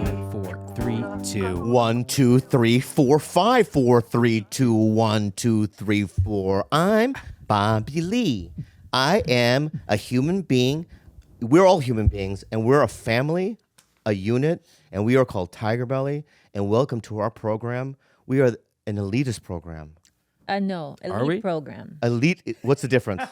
5, 4, 3, 2. 1, 2, 3, 4, 5, 4, 3, 2, 1, 2, 3, 4. I'm Bobby Lee. I am a human being. We're all human beings, and we're a family, a unit, and we are called TigerBelly. And welcome to our program. We are an elitist program. No, Are we? elite program. Elite, what's the difference?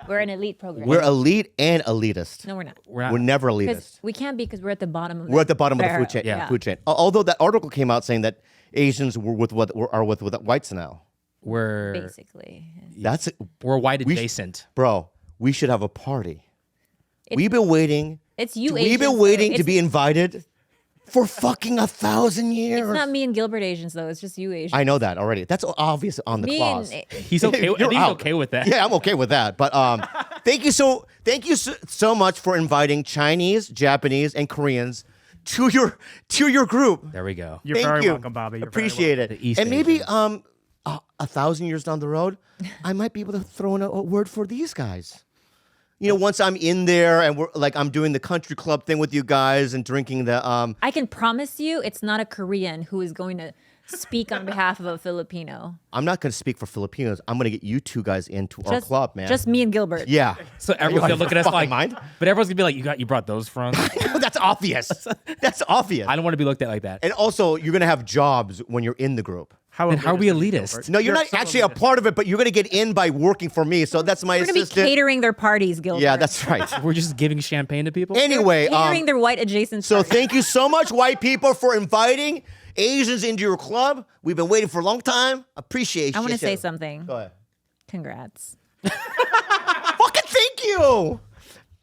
We're an elite program. We're elite and elitist. No, we're not. We're never elitist. Because we can't be because we're at the bottom of We're at the bottom of the food chain. Yeah. Food chain. Although that article came out saying that Asians were with whites now. We're Basically. we're white adjacent. Bro, we should have a party. We've been waiting. It's you We've Asians, been though. waiting to It's- be invited for fucking 1,000 years. It's not me and Gilbert Asians, though. It's just you Asians. I know that already. That's obvious on the Me clause. and He's okay. I think You're he's out. okay with that. Yeah, I'm okay with that. But thank you so much for inviting Chinese, Japanese, and Koreans to your group. There we go. You're Thank very you. welcome, Bobby. You're Appreciate it. The East And maybe Asians. 1,000 years down the road, I might be able to throw in a word for these guys. You know, once I'm in there and I'm doing the country club thing with you guys and drinking the I can promise you it's not a Korean who is going to speak on behalf of a Filipino. I'm not going to speak for Filipinos. I'm going to get you two guys into our club, man. Just me and Gilbert. Yeah. So everyone's gonna look at us fucking like, mind? but everyone's gonna be like, you brought those from. That's obvious. That's obvious. I don't want to be looked at like that. And also, you're going to have jobs when you're in the group. Then how are we elitist are you, elitist? Gilbert? No, you're not so actually a elitist. part of it, but you're going to get in by working for me. So that's my We're going to be assistant. catering their parties, Gilbert. Yeah, that's right. We're just giving champagne to people. Anyway, Catering their white adjacent so parties. thank you so much, white people, for inviting Asians into your club. We've been waiting for a long time. Appreciate I you. want to say something. Go ahead. Congrats. Fucking thank you.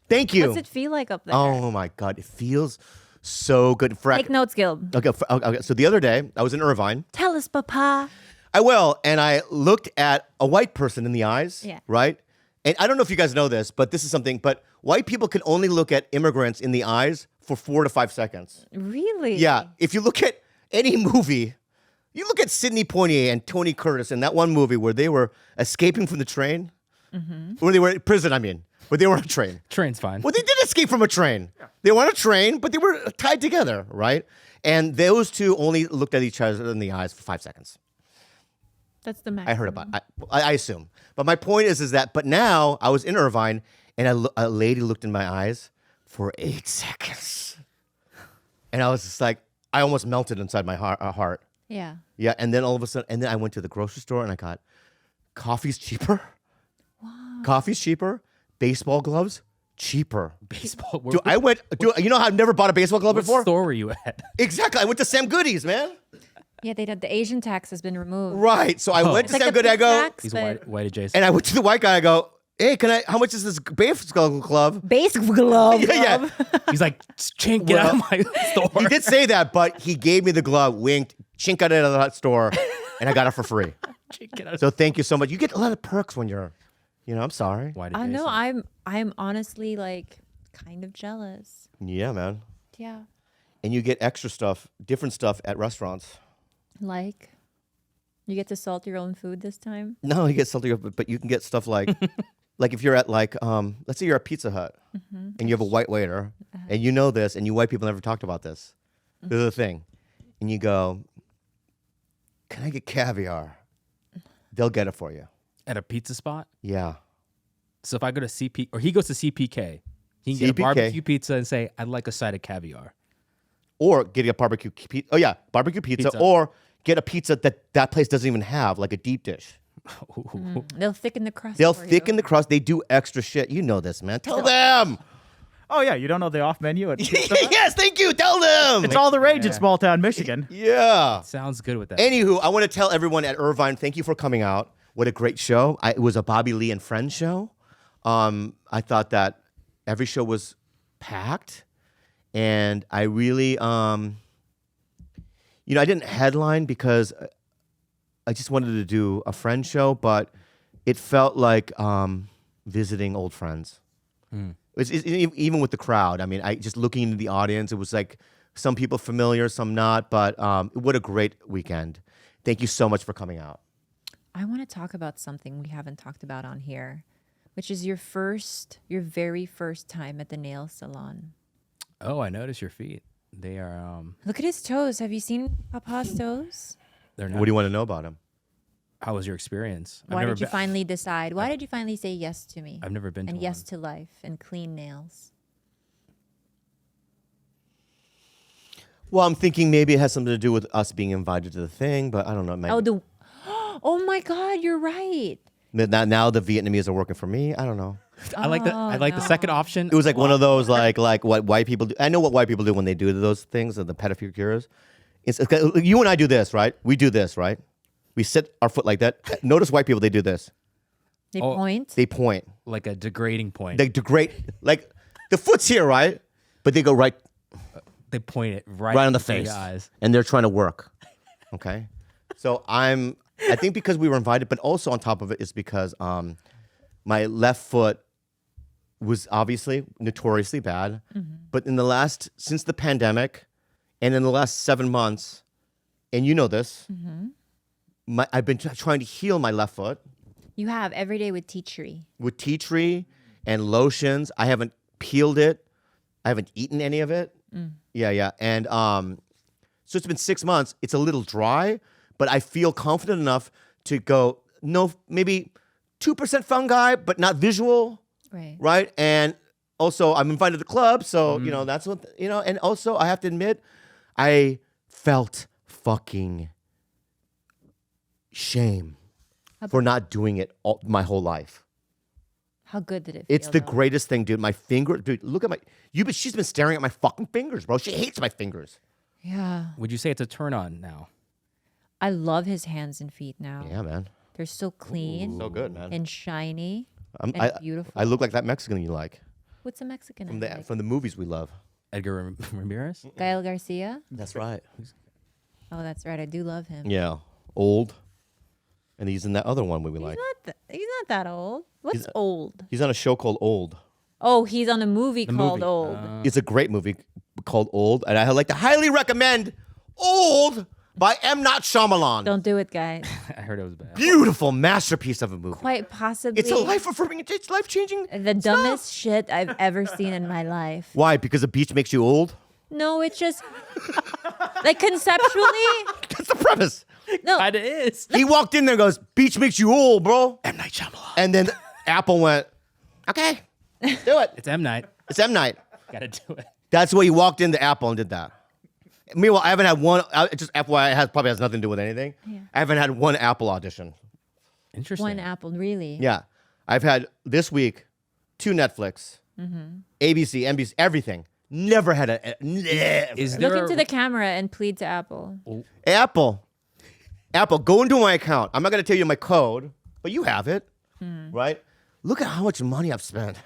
Thank you. What's it feel like up there? Oh my God, it feels so good. Take notes, Gil. Okay, so the other day, I was in Irvine. Tell us, Papa. I will, and I looked at a white person in the eyes, Yeah. right? And I don't know if you guys know this, but this is something, but white people can only look at immigrants in the eyes for 4 to 5 seconds. Really? Yeah, if you look at any movie, you look at Sidney Poitier and Tony Curtis in that one movie where they were escaping from the train, when they were in prison, but they were on a train. Train's fine. Well, they did escape from a train. They were on a train, but they were tied together, right? And those two only looked at each other in the eyes for 5 seconds. That's the max. I heard about it. I assume. But my point is that, but now I was in Irvine and a lady looked in my eyes for 8 seconds. And I was just like, I almost melted inside my heart. Yeah. Yeah. And then all of a sudden, and then I went to the grocery store and I got coffee's cheaper. Wow. Coffee's cheaper. Baseball gloves cheaper. Baseball. Dude, you know how I've never bought a baseball glove What before? store were you at? Exactly. I went to Sam Goody's, man. Yeah, the Asian tax has been removed. Right. So I went to It's like Sam the Goody. I pink go, tax, He's but- white adjacent. and I went to the white guy. I go, hey, how much is this baseball glove? Base glove. Yeah. He's like, Chink, get out of my store. He did say that, but he gave me the glove, winked, chink out of that store, and I got it for free. Chink, get out of So thank you so much. You get a lot of perks when you're, I'm sorry. white I know. adjacent. I'm honestly like kind of jealous. Yeah, man. Yeah. And you get extra stuff, different stuff at restaurants. Like, you get to salt your own food this time. No, you get something, but you can get stuff like, like if you're at let's say you're at Pizza Hut and you have a white waiter and you know this and you white people never talked about this. This is the thing. And you go, can I get caviar? They'll get it for you. At a pizza spot. Yeah. So if I go to CP, or he goes to CPK, he can get a CPK. barbecue pizza and say, I'd like a side of caviar. Or get a barbecue pizza. Oh, yeah. Barbecue pizza. Pizza. Or get a pizza that place doesn't even have, like a deep dish. They'll thicken the crust. They'll for thicken you. the crust. They do extra shit. You know this, man. Tell them. Oh yeah, you don't know the off menu at Pizza Hut? Yes, thank you. Tell them. It's all the rage in small town Michigan. Yeah. Sounds good with that. Anywho, I want to tell everyone at Irvine, thank you for coming out. What a great show. It was a Bobby Lee and Friends show. I thought that every show was packed. And I really, I didn't headline because I just wanted to do a friend show, but it felt like visiting old friends. Even with the crowd. I mean, just looking into the audience, it was like some people familiar, some not, but what a great weekend. Thank you so much for coming out. I want to talk about something we haven't talked about on here, which is your very first time at the nail salon. Oh, I noticed your feet. They are. Look at his toes. Have you seen Papa's toes? They're not. What do you want to know about him? How was your experience? Why did you finally decide? Why did you finally say yes to me? I've never been to and yes one. to life and clean nails. Well, I'm thinking maybe it has something to do with us being invited to the thing, but I don't know. It might Oh my God, you're right. now the Vietnamese are working for me. I don't know. I like the second option. It was like one of those like what white people do. I know what white people do when they do those things, the pedicures. It's you and I do this, right? We do this, right? We sit our foot like that. Notice white people, they do this. They point. They point. like a degrading point. They degrade. Like the foot's here, right? But they go right They point it right on the in big face. eyes. And they're trying to work. Okay? So I think because we were invited, but also on top of it is because my left foot was obviously notoriously bad. Mm-hmm. But since the pandemic and in the last 7 months, and you know this, Mm-hmm. I've been trying to heal my left foot You have every day with tea tree. with tea tree and lotions. I haven't peeled it. I haven't eaten any of it. Yeah. And so it's been 6 months. It's a little dry, but I feel confident enough to go, no, maybe 2% fungi, but not visual. Right. And also I'm invited to the club. So, that's what, and also I have to admit, I felt fucking shame for not doing it my whole life. How good did it feel? It's the though? greatest thing, dude. My finger, dude, look at she's been staring at my fucking fingers, bro. She hates my fingers. Yeah. Would you say it's a turn on now? I love his hands and feet now. Yeah, man. They're so clean So good, man. and shiny and beautiful. I look like that Mexican you like What's a Mexican? from I like? from the movies we love. Edgar Ramirez? Gael Garcia? That's right. Oh, that's right. I do love him. Yeah, old, and he's in that other one we like. He's not that old. What's old? He's on a show called Old. Oh, he's on a movie called movie. Old. It's a great movie called Old, and I like to highly recommend Old by M. Night Shyamalan. Don't do it, guys. I heard it was bad. Beautiful masterpiece of a movie. Quite possibly. It's a life-affirming. It's life-changing. The dumbest shit I've ever seen in my life. Why? Because the beach makes you old? No, it's just like conceptually. That's the premise. No, It is. He walked in there and goes, beach makes you old, bro. M. Night Shyamalan. And then Apple went, okay, do it. It's M. Night. It's M. Night. Gotta do it. That's why he walked into Apple and did that. Meanwhile, I haven't had one, just FYI, it probably has nothing to do with anything. Yeah. I haven't had one Apple audition. Interesting. one apple, really. Yeah. I've had this week 2 Netflix, ABC, NBC, everything. Never had never. Is Look there into the camera and plead to Apple. Apple, go into my account. I'm not going to tell you my code, but you have it, right? Look at how much money I've spent.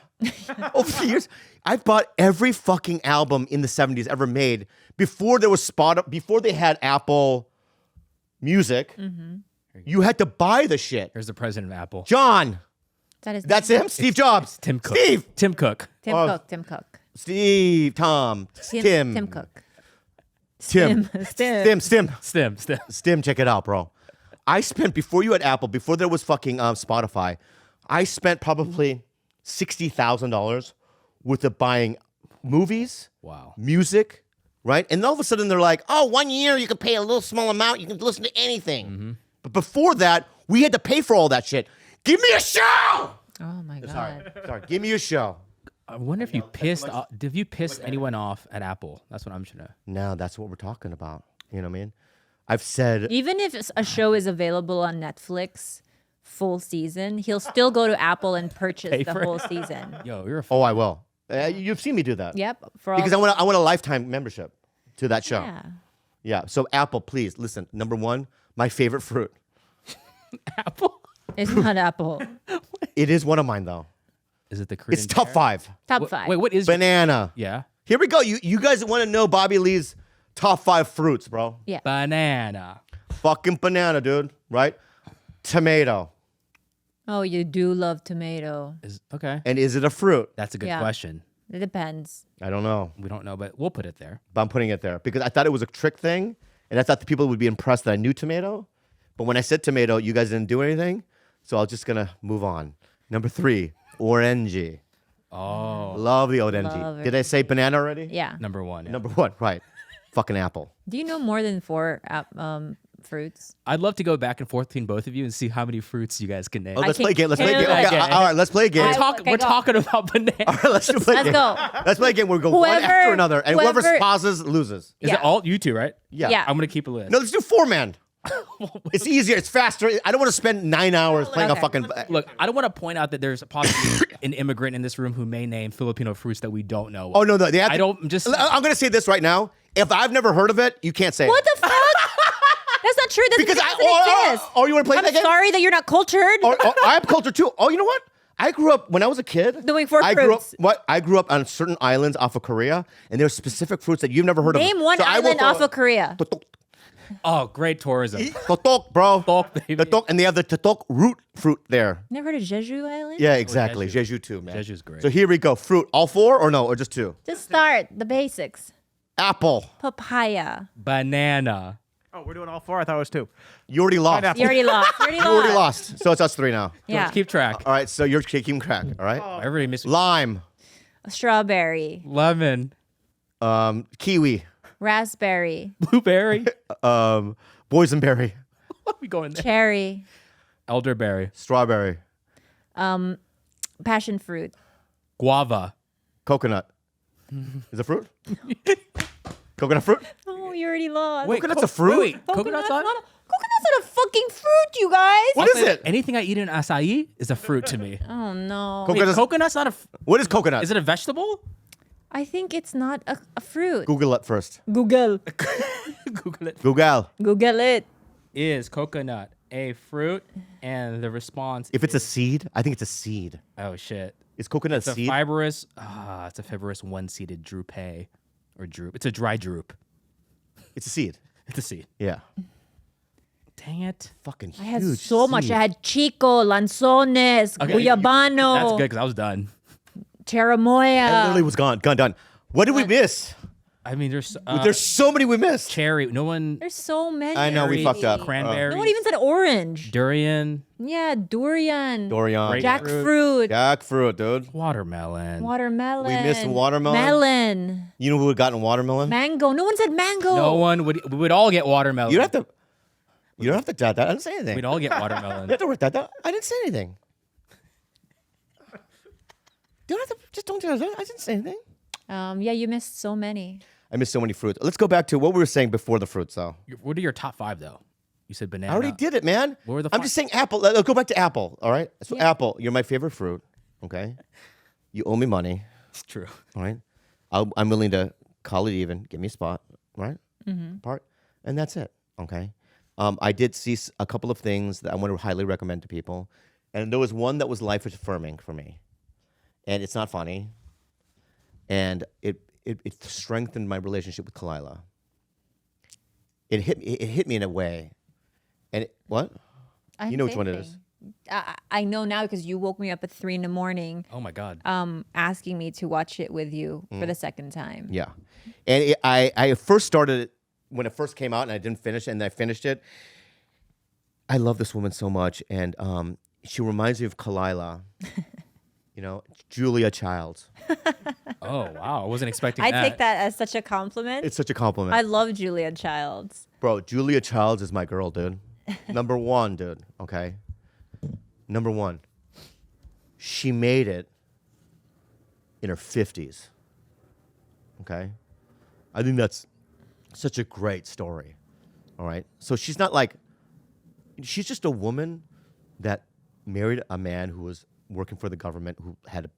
Over the years, I've bought every fucking album in the 70s ever made before there was before they had Apple Music. You had to buy the shit. Here's the president of Apple. John, that's him? Steve Jobs. Tim Cook. Steve. Tim Cook. Tim Cook. Tim Cook. Steve, Tom, Tim. Tim Cook. Tim. Stim. Stim. Stim, check it out, bro. I spent, before you had Apple, before there was fucking Spotify, I spent probably $60,000 worth of buying movies, Wow. music, right? And all of a sudden they're like, oh, 1 year you can pay a little small amount, you can listen to anything. But before that, we had to pay for all that shit. Give me a show! Oh my God. Sorry, give me a show. I wonder if you pissed off. Did you piss anyone off at Apple? That's what I'm trying to. Now that's what we're talking about. You know what I mean? I've said, Even if a show is available on Netflix full season, he'll still go to Apple and purchase Pay the for it. whole season. Yo, you're a. oh, I will. You've seen me do that. Yep. For all Because I want a lifetime membership to that show. Yeah. Yeah. So Apple, please listen. Number 1, my favorite fruit. Apple. It's not Apple. It is one of mine though. Is it the Korean? It's top 5. Top 5. Wait, what is? Banana. Yeah. Here we go. You guys want to know Bobby Lee's top 5 fruits, bro? Yeah. Banana. Fucking banana, dude. Right? Tomato. Oh, you do love tomato. Is okay. And is it a fruit? That's a good Yeah. question. It depends. I don't know, We don't know, but we'll put it there. but I'm putting it there because I thought it was a trick thing, and I thought the people would be impressed that I knew tomato. But when I said tomato, you guys didn't do anything, so I'm just gonna move on. Number 3, orange. Oh, Love the orange. Love it. Did I say banana already? Yeah. number 1. Yeah. Number 1, right? fucking apple. Do you know more than 4 fruits? I'd love to go back and forth between both of you and see how many fruits you guys can name. Oh, let's can play a game. Let's play a game. kill Okay, that. all right, let's play a game. Okay, We're go. talking about bananas. All right, let's play a Let's game. go. Let's play a game where we go one Whoever- after another, and whoever whoever- pauses loses. Is Yeah. it all you two, right? Yeah. I'm gonna keep a list. No, let's do 4-man. It's easier. It's faster. I don't want to spend 9 hours playing a Okay. fucking. Look, I don't want to point out that there's possibly an immigrant in this room who may name Filipino fruits that we don't know. Oh no, they have to, I don't just. I'm going to say this right now. If I've never heard of it, you can't say What it. the fuck? That's not true. Because Doesn't exist. you want to play I'm that game? sorry that you're not cultured. I have culture too. Oh, you know what? I grew up when I was a kid. Doing 4 I grew up fruits. I grew up on certain islands off of Korea, and there's specific fruits that you've never heard of. Name one So I will island throw- off of Korea. Totok, Oh, great tourism. totok, bro. Totok, baby. Totok, and they have the totok root fruit there. Never heard of Jeju Island? Yeah, exactly. Jeju. Jeju too, man. Jeju's great. So here we go. Fruit. All 4 or no? Or just 2? Just start the basics. Apple. Papaya. Banana. Oh, we're doing all 4. I thought it was 2. You already lost. Pineapple. You already lost. You already You lost. already lost. So it's us 3 now. Yeah. Keep track. All right. So you're keeping track. All right. Everybody miss Lime. Strawberry. lemon, Kiwi. Raspberry. blueberry. Boysenberry. We going there. Cherry. Elderberry, Strawberry. Passion fruit. guava. Coconut. Is it fruit? Coconut fruit? Oh, you already lost. Coconut's a fruit? Wait, coconut's not? Coconut's not a fucking fruit, you guys. What is it? Anything I eat in acai is a fruit to me. Oh no. Coconut is- Coconut's not a. What is coconut? Is it a vegetable? I think it's not a fruit. Google it first. Google. Google it. Google. Google it. Is coconut a fruit? And the response. If it's a seed, I think it's a seed. Oh shit. Is coconut It's a a seed? fibrous. It's a fibrous one-seeded drupe, or droop. It's a dry droop. It's a seed. It's a seed. Yeah. Dang it. Fucking huge. I had so much. seed. I had chico, lanzones, Okay. guyabano, That's good because I was done. That cherimoya. literally was gone. Done. What did we miss? I mean, there's There's so many we missed. cherry. No one. There's so many. I know, we fucked up. Cranberry. No one even said orange. Durian. Yeah, durian. Dorian. Grape- Jackfruit. Jackfruit, dude. Watermelon. Watermelon. We missed watermelon. Melon. You know who would gotten watermelon? Mango. No one said mango. No one would. We would all get watermelon. You don't have to. You don't have to doubt that. I didn't say anything. We'd all get You watermelon. have to work that. I didn't say anything. You don't have to. Just don't do that. I didn't say anything. Yeah, you missed so many. I missed so many fruits. Let's go back to what we were saying before the fruits, though. What are your top 5 though? You said banana. I already did it, man. What were the I'm fi- just saying apple. Let's go back to apple. All right. So Yeah. apple, you're my favorite fruit. Okay. You owe me money. It's true. All right. I'm willing to call it even. Give me a spot. Right. Part. And that's it. Okay. I did see a couple of things that I want to highly recommend to people, and there was one that was life affirming for me, and it's not funny, and it strengthened my relationship with Khalyla. It hit me in a way, and what? I'm You know which one it is. thinking. I know now because you woke me up at 3 a.m. Oh my god. Asking me to watch it with you for the second time. Yeah, and I first started it when it first came out, and I didn't finish it, and I finished it. I love this woman so much, and she reminds me of Khalyla. You know, Julia Childs. Oh wow. I wasn't expecting I that. take that as such a compliment. It's such a compliment, I love Julia Childs. bro. Julia Childs is my girl, dude. Number one, dude. Okay. Number one. She made it in her 50s. Okay. I think that's such a great story. All right. So she's not like, she's just a woman that married a man who was working for the government, who had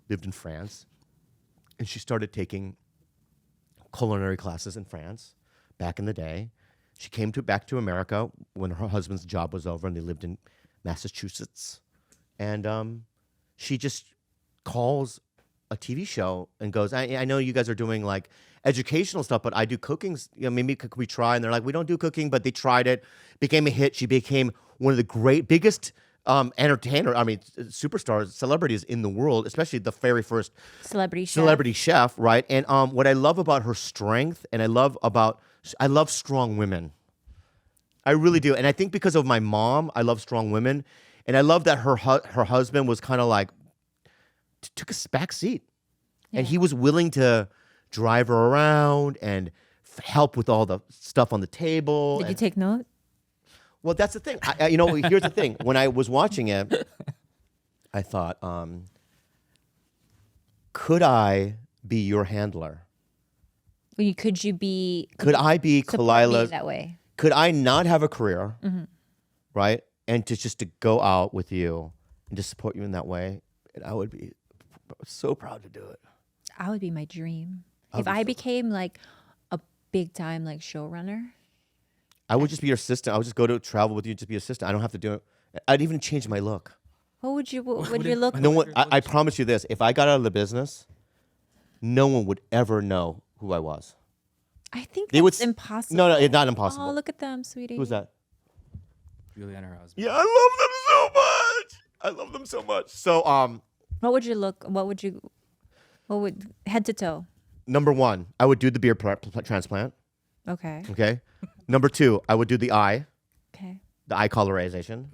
lived in France. And she started taking culinary classes in France back in the day. She came back to America when her husband's job was over, and they lived in Massachusetts. And she just calls a TV show and goes, I know you guys are doing like educational stuff, but I do cooking. You know, maybe could we try? And they're like, we don't do cooking, but they tried it. Became a hit. She became one of the biggest superstars, celebrities in the world, especially the very first celebrity chef, right? And what I love about her strength, and I love strong women. I really do. And I think because of my mom, I love strong women. And I love that her husband was kind of like, took a back seat. And he was willing to drive her around and help with all the stuff on the table. Did you take note? Well, that's the thing. Here's the thing. When I was watching it, I thought, could I be your handler? Could you be? Could I be support me Khalyla's? that way? Could I not have a career, right? And just to go out with you and to support you in that way, and I would be so proud to do it. That would be my dream. If I became like a big time like showrunner. I would just be your assistant. I would just go to travel with you, just be assistant. I don't have to do it. I'd even change my look. What would you look? No one. I promise you this: if I got out of the business, no one would ever know who I was. I think They would that's impossible. No, it's not impossible. Oh, look at them, sweetie. Who's that? Julie and her husband. Yeah, I love them so much. I love them so much. So, What would you look? What would head to toe? number one, I would do the beard transplant. Okay. Okay. Number two, I would do the eye colorization.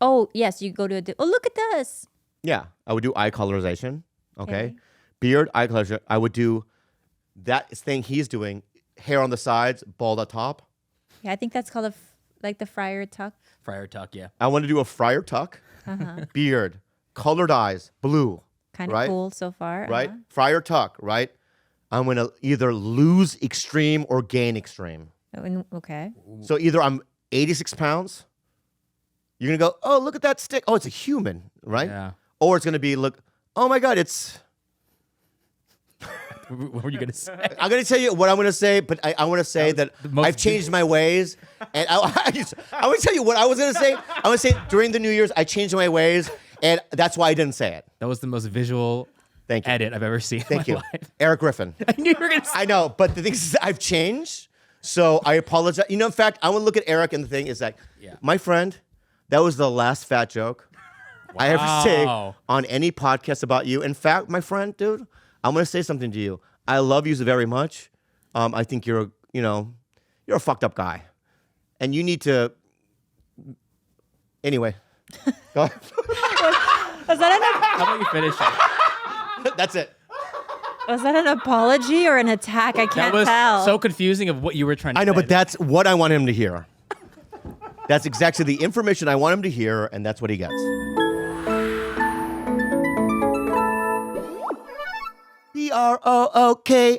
Oh yes, you go to oh look at this. Yeah, I would do eye colorization. Okay. Okay. Beard, eye colorization. I would do that thing he's doing, hair on the sides, bald at top. Yeah, I think that's called like the friar tuck. Friar Tuck, yeah. I want to do a friar tuck, beard, colored eyes, blue. Kind of Right? cool so far. Right? Friar tuck, right? I'm going to either lose extreme or gain extreme. Okay. So either I'm 86 pounds, you're going to go, oh, look at that stick. Oh, it's a human, right? Yeah. Or it's going to be, look, oh my God, it's... What were you gonna say? I'm going to tell you what I'm going to say, but I want to say that I've changed my ways. And I want to tell you what I was going to say. I want to say during the New Year's, I changed my ways, and that's why I didn't say it. That was the most visual Thank you. edit I've ever seen. Thank in you. my life. Eric Griffin. I knew you were gonna say. I know, but the thing is, I've changed, so I apologize. You know, in fact, I want to look at Eric, and the thing is that, my friend, that was the last fat joke I ever say on any podcast about you. In fact, my friend, dude, I'm going to say something to you. I love you very much. I think you're a fucked up guy, and you need to. Anyway, go ahead. Was that How about you finish it? That's it. an apology or an attack? I That can't was tell. so confusing of what you were trying to say. I know, but that's what I want him to hear. That's exactly the information I want him to hear, and that's what he gets.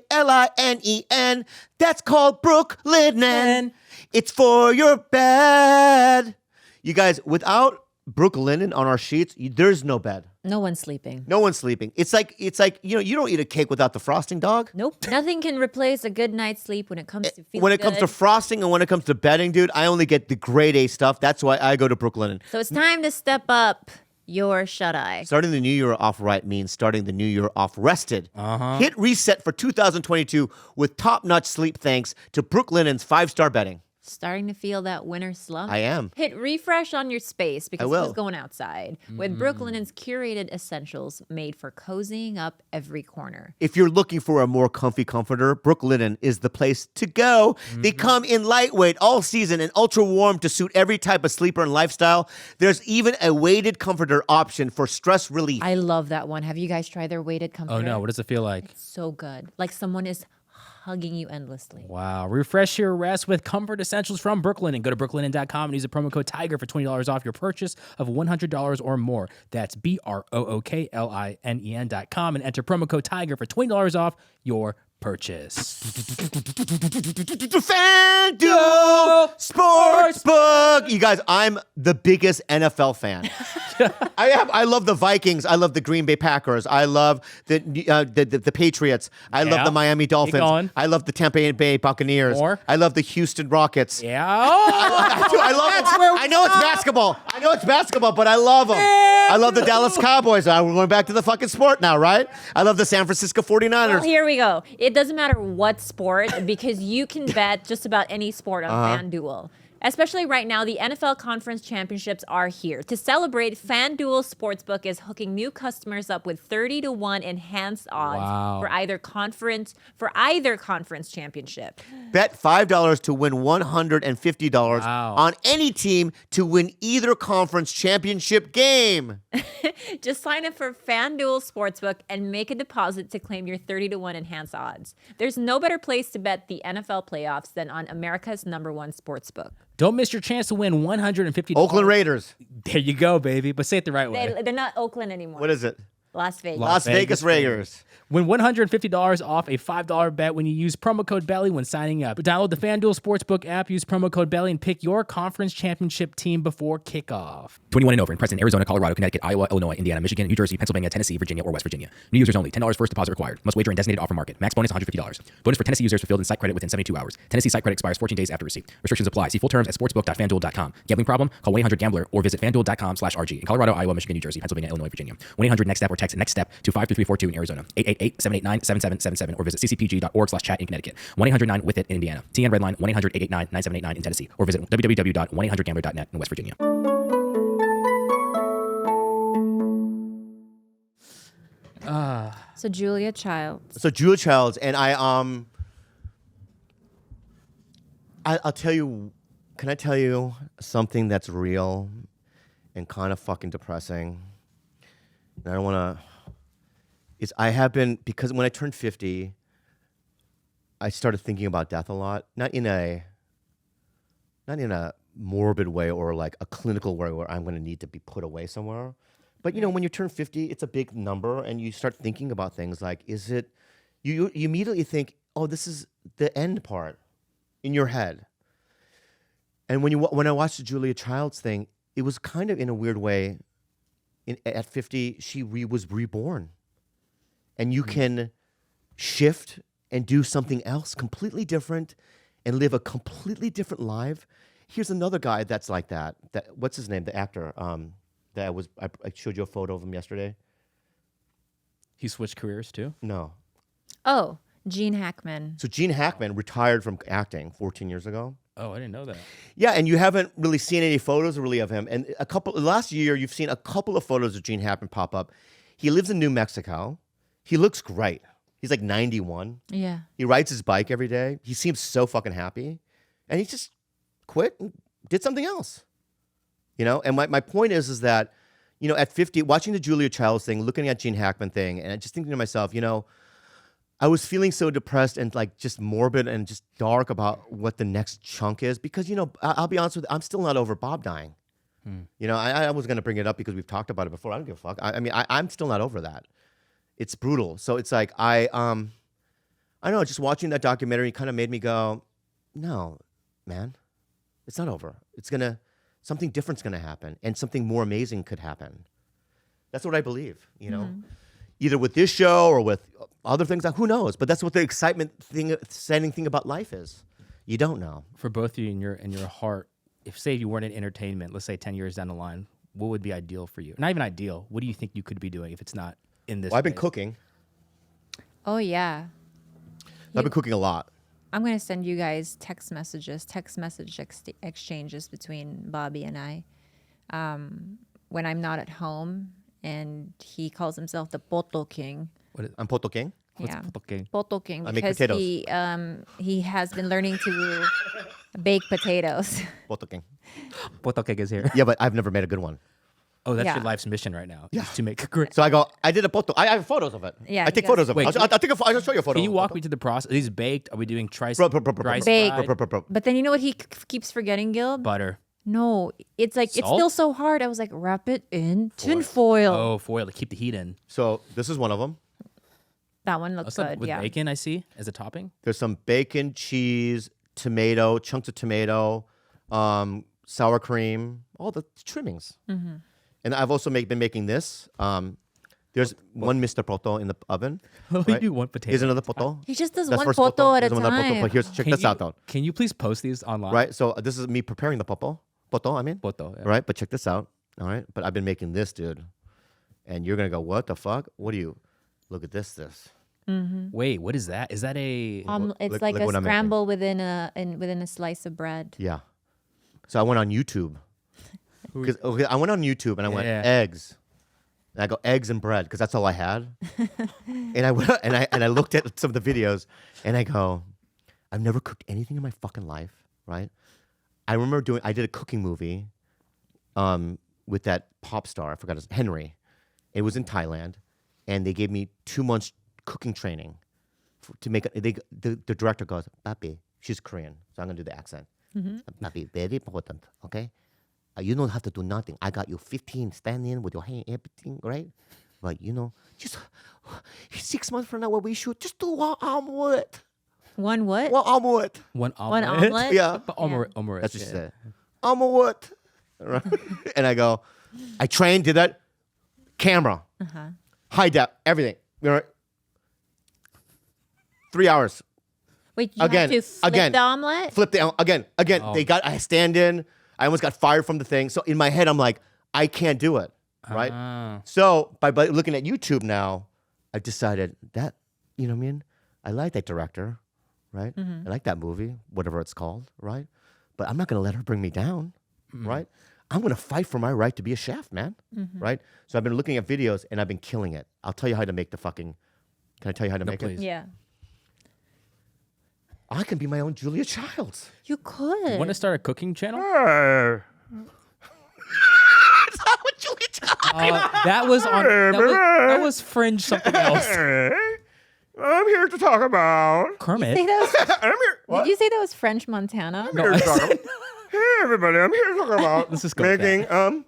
BROOKLINEN. That's called Brooklinen. It's for your bed. You guys, without Brooklinen on our sheets, there's no bed. No one's sleeping. No one's sleeping. It's like you don't eat a cake without the frosting, dog. Nope. Nothing can replace a good night's sleep when it comes to feeling When it comes to good. frosting and when it comes to bedding, dude, I only get the grade A stuff. That's why I go to Brooklinen. So it's time to step up your shut-eye. Starting the new year off right means starting the new year off rested. Hit reset for 2022 with top-notch sleep thanks to Brooklinen's 5-star bedding. Starting to feel that winter slump? I am. Hit refresh on your space because will. who's going outside? With Brooklinen's curated essentials made for cozying up every corner. If you're looking for a more comfy comforter, Brooklinen is the place to go. They come in lightweight all season and ultra warm to suit every type of sleeper and lifestyle. There's even a weighted comforter option for stress relief. I love that one. Have you guys tried their weighted comforter? Oh no, what does it feel like? So good. Like someone is hugging you endlessly. Wow. Refresh your rest with comfort essentials from Brooklyn and go to brooklinen.com and use the promo code TIGER for $20 off your purchase of $100 or more. That's BROOKLINEN.com and enter promo code TIGER for $20 off your purchase. FanDuel Sportsbook. You guys, I'm the biggest NFL fan. I am. I love the Vikings. I love the Green Bay Packers. I love the Patriots. I love the Miami Dolphins. going. I love the Tampa Bay Buccaneers. More? I love the Houston Rockets. Yeah. I love it. I know it's basketball. I know it's basketball, but I love them. I love the Dallas Cowboys. We're going back to the fucking sport now, right? I love the San Francisco 49ers. Well, here we go. It doesn't matter what sport because you can bet just about any sport on FanDuel. Especially right now, the NFL Conference Championships are here. To celebrate, FanDuel Sportsbook is hooking new customers up with 30-1 enhanced odds Wow. for either conference championship. Bet $5 to win $150 Wow. on any team to win either conference championship game. Just sign up for FanDuel Sportsbook and make a deposit to claim your 30-1 enhanced odds. There's no better place to bet the NFL playoffs than on America's #1 sportsbook. Don't miss your chance to win $150. Oakland Raiders. There you go, baby. But say it the right way. They're not Oakland anymore. What is it? Las Vegas. Las Vegas Raiders. Win $150 off a $5 bet when you use promo code BELLY when signing up. Download the FanDuel Sportsbook app, use promo code BELLY, and pick your conference championship team before kickoff. 21 and over in Preston, Arizona, Colorado, Connecticut, Iowa, Illinois, Indiana, Michigan, New Jersey, Pennsylvania, Tennessee, Virginia, or West Virginia. New users only. $10 first deposit required. Must wager in designated offer market. Max bonus $150. Bonus for Tennessee users fulfilled in site credit within 72 hours. Tennessee site credit expires 14 days after receipt. Restrictions apply. See full terms at sportsbook.fanduel.com. Gambling problem? Call 1-800-GAMBLER or visit fanduel.com/RG in Colorado, Iowa, Michigan, New Jersey, Pennsylvania, Illinois, Virginia. 1-800-NEXT-STEP or text NEXT STEP to 53342 in Arizona. 888-789-7777 or visit ccpg.org/chat in Connecticut. 1-800-9-WITH-IT in Indiana. TN Redline 1-800-889-9789 in Tennessee or visit www.1800gambler.net in West Virginia. So Julia Childs. So Julia Childs, and I'll tell you, can I tell you something that's real and kind of fucking depressing? And I don't want to, I have been, because when I turned 50, I started thinking about death a lot, not in a morbid way or like a clinical way where I'm going to need to be put away somewhere. But, you know, when you turn 50, it's a big number, and you start thinking about things like, is it, you immediately think, oh, this is the end part in your head. And when I watched the Julia Childs thing, it was kind of in a weird way, at 50, she was reborn. And you can shift and do something else completely different and live a completely different life. Here's another guy that's like that. What's his name? The actor. I showed you a photo of him yesterday. He switched careers too? No. Oh, Gene Hackman. So Gene Hackman retired from acting 14 years ago. Oh, I didn't know that. Yeah, and you haven't really seen any photos really of him. And last year, you've seen a couple of photos of Gene Hackman pop up. He lives in New Mexico. He looks great. He's like 91. Yeah. He rides his bike every day. He seems so fucking happy. And he just quit and did something else. You know, and my point is that, you know, at 50, watching the Julia Childs thing, looking at Gene Hackman thing, and just thinking to myself, you know, I was feeling so depressed and like just morbid and just dark about what the next chunk is because, you know, I'll be honest with you, I'm still not over Bob dying. You know, I was going to bring it up because we've talked about it before. I don't give a fuck. I mean, I'm still not over that. It's brutal. So it's like, I don't know, just watching that documentary kind of made me go, no, man, it's not over. Something different's going to happen and something more amazing could happen. That's what I believe, you know, either with this show or with other things, who knows? But that's what the exciting thing about life is. You don't know. For both of you in your heart, if you weren't in entertainment, let's say 10 years down the line, what would be ideal for you? Not even ideal. What do you think you could be doing if it's not in this? Well, I've been space? cooking. Oh, yeah. I've been cooking a lot. I'm going to send you guys text message exchanges between Bobby and I. When I'm not at home, and he calls himself the Poto King. I'm Poto King? What's Yeah. Poto King? Poto King I make because potatoes. he has been learning to bake potatoes. Poto King. Poto King is here. Yeah, but I've never made a good one. Oh, that's Yeah. your life's mission right now. Yeah. Is to make a great. So I did a poto. I have photos of it. Yeah, I take he photos does. of it. Wait, I'll show you a photo. Can you walk me through the process? These baked? Are we doing dry Bro. fried? But then you know what he keeps forgetting, Gil? Butter. No, it's like it's Salt? still so hard. I was like, wrap it in tin foil. Oh, foil to keep the heat in. So this is one of them. That one looks good. With Yeah. bacon, I see, as a topping. There's some bacon, cheese, tomato, chunks of tomato, sour cream, all the trimmings. Mm-hmm. And I've also been making this. There's one Mr. Poto in the oven. Let me do one potato. Here's another poto. He just does That's one first poto at a Here's another poto. time. But here's, check this out though. Can you please post these online? Right. So this is me preparing the poto. I mean. Poto. Yeah. Right. But check this out. All right. But I've been making this, dude. And you're gonna go, what the fuck? What do you? Look at this. Wait, what is that? Is that a? It's Look- like look a what I'm making. scramble within a slice of bread. Yeah. So I went on YouTube. Because I went on YouTube and I went eggs. And I go eggs and bread because that's all I had. And I went and I looked at some of the videos and I go, I've never cooked anything in my fucking life, right? I remember I did a cooking movie with that pop star, I forgot his Henry. It was in Thailand, and they gave me 2 months cooking training to make the director goes, Papi, she's Korean, so I'm gonna do the accent. Papi, very important, okay? You don't have to do nothing. I got you 15 standing with your hand, everything, right? But just 6 months from now when we shoot, just do one omelet. One what? One omelet. One One omelet. omelet? Yeah. Omelet. That's what she said. Omelet. Right? And I go, I trained, did that. Camera. High def, everything. 3 hours. Wait, you Again, have to flip the omelet? Flip the again. I stand in. I almost got fired from the thing. So in my head, I'm like, I can't do it. Right? So by looking at YouTube now, I decided that, you know what I mean? I like that director, right? I like that movie, whatever it's called, right? But I'm not going to let her bring me down, right? I'm going to fight for my right to be a chef, man, right? So I've been looking at videos and I've been killing it. I'll tell you how to make can I tell you how to make please. it? Yeah. I can be my own Julia Childs. You could. Want to start a cooking channel? It's not what Julia Childs. That was Fringe something else. I'm here to talk about. Kermit. Say that was, I'm here. did you say that was French Montana? No, I said- Hey everybody, I'm here to talk about Let's just go making I'm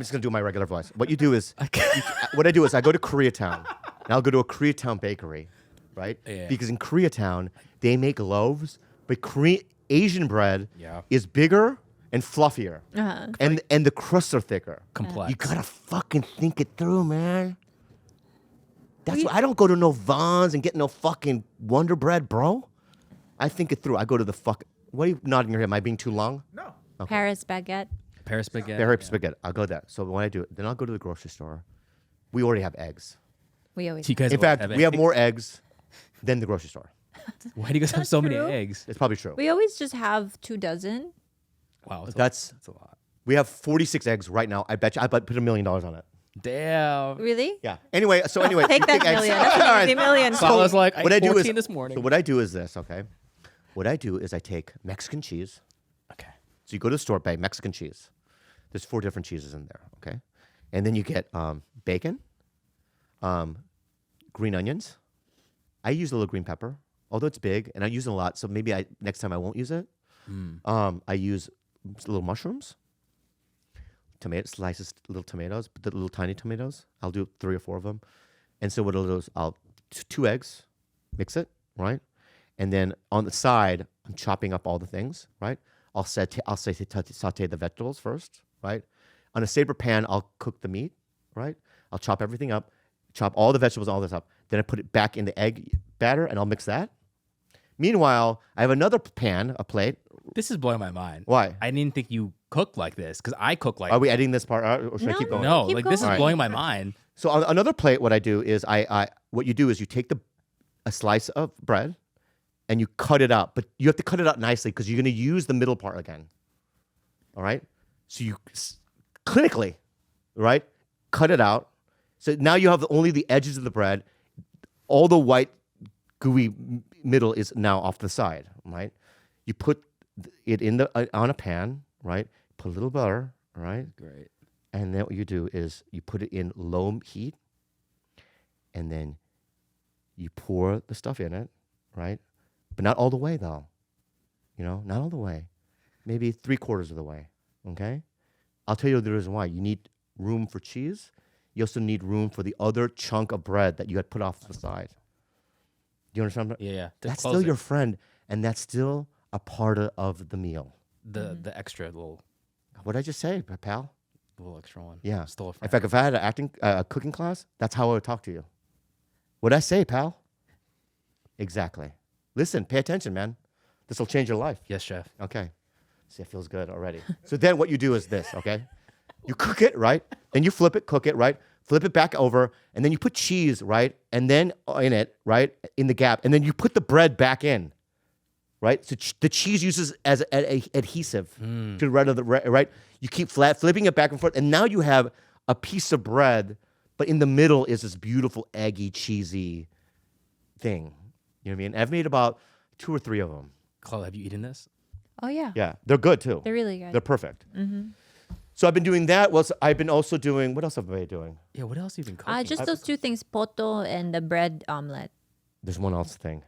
just gonna do my regular voice. What you do is what I do is I go to Koreatown and I'll go to a Koreatown bakery, right? Yeah. Because in Koreatown they make loaves, but Asian bread Yeah. is bigger and fluffier, and the crusts are thicker. Complex. You gotta fucking think it through, man. That's why I don't go to no Vons and get no fucking Wonder Bread, bro. I think it through. I go to the What are you nodding your head? Am I being too long? No. Paris baguette. Paris spaghetti. Berry spaghetti. I'll go there. So when I do it, then I'll go to the grocery store. We already have eggs. We always. So you guys In fact, we have more eggs than the grocery store. Why do you guys have so many true. eggs? It's probably true. We always just have 2 dozen. Wow, That's a lot. we have 46 eggs right now. I bet you I put $1 million on it. Damn. Really? Yeah. Anyway, Take you that think eggs- million. That's All an right. easy million. So I was like, I What I ate do 14 is this morning. So what I do is this. Okay. What I do is I take Mexican cheese. Okay. So you go to the store, buy Mexican cheese. There's 4 different cheeses in there, okay? And then you get bacon, green onions. I use a little green pepper, although it's big, and I use it a lot, so maybe next time I won't use it. I use little mushrooms, slices, little tomatoes, but the little tiny tomatoes. I'll do 3 or 4 of them. And so what I'll do is 2 eggs, mix it, right? And then on the side, I'm chopping up all the things, right? I'll saute the vegetables first, right? On a saber pan, I'll cook the meat, right? I'll chop everything up, chop all the vegetables, all this up. Then I put it back in the egg batter, and I'll mix that. Meanwhile, I have another pan, a plate. This is blowing my mind. Why? I didn't think you cooked like this because I cook like Are we editing this part out, or should I keep going? no, Keep like this is going. blowing my mind. So on another plate, what I do is what you do is you take a slice of bread and you cut it out, but you have to cut it out nicely because you're going to use the middle part again. All right? So you clinically, right, cut it out. So now you have only the edges of the bread. All the white, gooey middle is now off the side, right? You put it on a pan, right? Put a little butter, right? Great. And then what you do is you put it in low heat, and then you pour the stuff in it, right? But not all the way, though. Not all the way. Maybe 3/4 of the way, okay? I'll tell you the reason why. You need room for cheese. You also need room for the other chunk of bread that you had put off to the side. Do you understand? Yeah. To That's close still it. your friend, and that's still a part of the meal. the extra little What did I just say, pal? extra one. Yeah. Still a In friend. fact, if I had a cooking class, that's how I would talk to you. What'd I say, pal? Exactly. Listen, pay attention, man. This will change your life. Yes, chef. Okay. See, it feels good already. So then what you do is this, okay? You cook it, right? Then you flip it, cook it, right? Flip it back over, and then you put cheese, right? And then in it, right? In the gap. And then you put the bread back in. right? So the cheese uses as a adhesive to the red of the right. You keep flipping it back and forth, and now you have a piece of bread, but in the middle is this beautiful eggy, cheesy thing. You know what I mean? I've made about 2 or 3 of them. Chloe, have you eaten this? Oh yeah. Yeah, they're good too. They're really good. They're perfect. So I've been doing that. Well, I've been also doing. What else have I been doing? Yeah, what else have you been cooking? Just those 2 things, poto and the bread omelet. There's one else thing.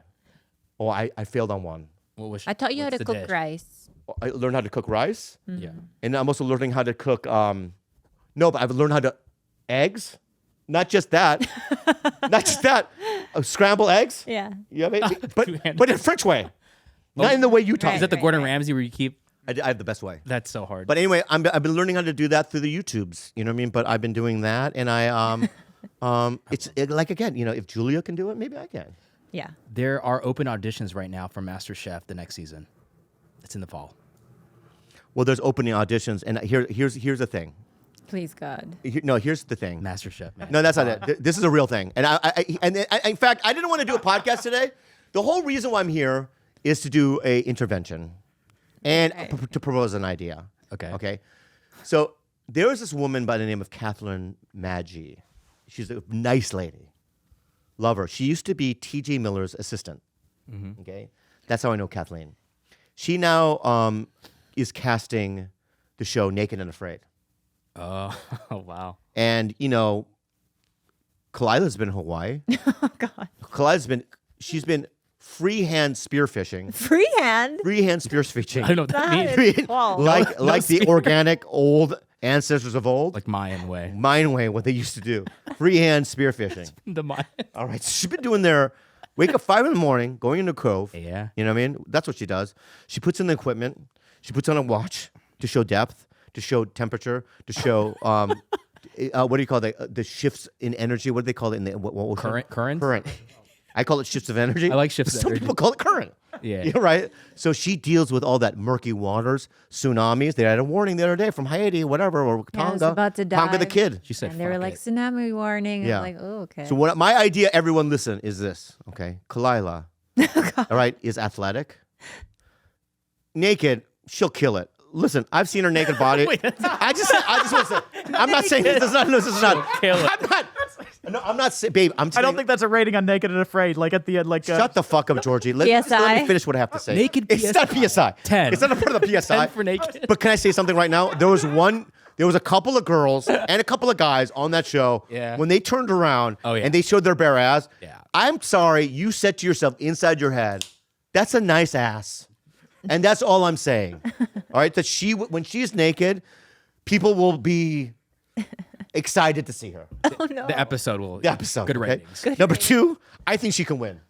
Oh, I failed on one. What was I taught you how what's to the cook dish? rice. I learned how to cook rice, Yeah. and I'm also learning how to cook. No, but I've learned how to eggs. Not just that. Not just that. Scramble eggs. Yeah. Yeah, Two-handed. but in a French way, not in the way you taught. Right. Is that the Gordon Ramsay where you keep? I have the best way. That's so hard. But anyway, I've been learning how to do that through the YouTubes. You know what I mean? But I've been doing that, and like again, if Julia can do it, maybe I can. Yeah. There are open auditions right now for MasterChef the next season. It's in the fall. Well, there's opening auditions, and here's the thing. Please God. Here's the thing. MasterChef, man. No, that's not it. This is a real thing. And in fact, I didn't want to do a podcast today. The whole reason why I'm here is to do a intervention and to propose an idea. Okay. Okay. So there was this woman by the name of Catherine Maggi. She's a nice lady. Love her. She used to be T.J. Miller's assistant. Okay. That's how I know Kathleen. She now is casting the show Naked and Afraid. Oh, wow. And, Khalyla's been in Hawaii. Oh God. She's been freehand spearfishing. Freehand. Freehand spearfishing. I don't know what that That means. is- Wow. like the organic old ancestors of old. Like Mayan way. Mine way, what they used to do. Freehand spearfishing. The Mayan. All right. So she's been doing their wake up 5 a.m, going into Cove. Yeah. You know what I mean? That's what she does. She puts in the equipment. She puts on a watch to show depth, to show temperature, to show what do you call the shifts in energy? What do they call it in the what Current? Current. I call it shifts of energy. I like shifts of Some energy. people call it current. Yeah. You're right. So she deals with all that murky waters, tsunamis. They had a warning the other day from Haiti, whatever, or Yeah, I was Tonga. about to Tonga the dive. kid. She said, And they were "Fuck like it." tsunami warning. Yeah. I'm like, oh, okay. So what my idea, everyone listen, is this. Okay, Khalyla, all right, is athletic, naked. She'll kill it. Listen, I've seen her naked body. I just want to say, I'm not saying this is not. No, this is not. Kill it. I'm not. No, I'm not saying, babe. I'm. I don't think that's a rating on Naked and Afraid. Like at the end, like Shut the fuck up, Georgie. Let me PSI? finish what I have to say. Naked It's not PSI. PSI. 10. It's not a part of the PSI. 10 for naked. But can I say something right now? There was a couple of girls and a couple of guys on that show. Yeah. When they turned around Oh, yeah. and they showed their bare ass. Yeah. I'm sorry, you said to yourself inside your head, that's a nice ass. And that's all I'm saying. All right? That when she's naked, people will be excited to see her. The episode will. The episode. Good okay? ratings. Number 2, I think she can win.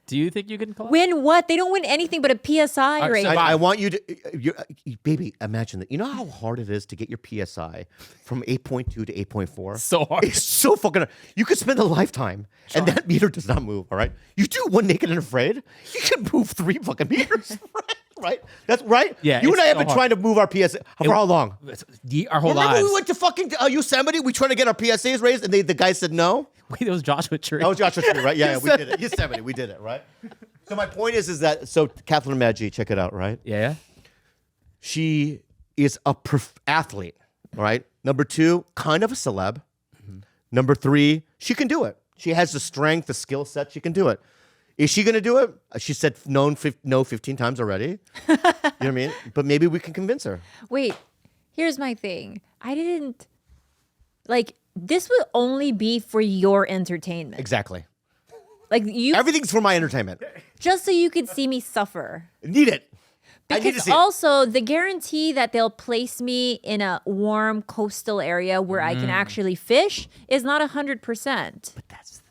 Do you think you can collect? Win what? They don't win anything but a PSI rating. so- I want you to, baby, imagine that. You know how hard it is to get your PSI from 8.2 to 8.4? So hard. It's so fucking hard. You could spend a lifetime and that meter does not move, all right? You do one Naked and Afraid, you can move 3 fucking meters, right? That's right? Yeah, You and it's I have so been hard. trying to move our PSA for how long? Our whole Remember lives. we went to fucking Yosemite? We tried to get our PSAs raised and the guy said no? Wait, it was Joshua Tree. That was Joshua Tree, right? Yeah, we did it. Yosemite, we did it, right? So my point is that, so Catherine Maggi, check it out, right? Yeah. She is a athlete, right? Number 2, kind of a celeb. Number 3, she can do it. She has the strength, the skill set. She can do it. Is she going to do it? She said no 15 times already. You know what I mean? But maybe we can convince her. Wait, here's my thing. I didn't this would only be for your entertainment. Exactly. Like you Everything's for my entertainment. just so you could see me suffer. Need it. I need to Because see it. also the guarantee that they'll place me in a warm coastal area where I can actually fish is not 100%. That's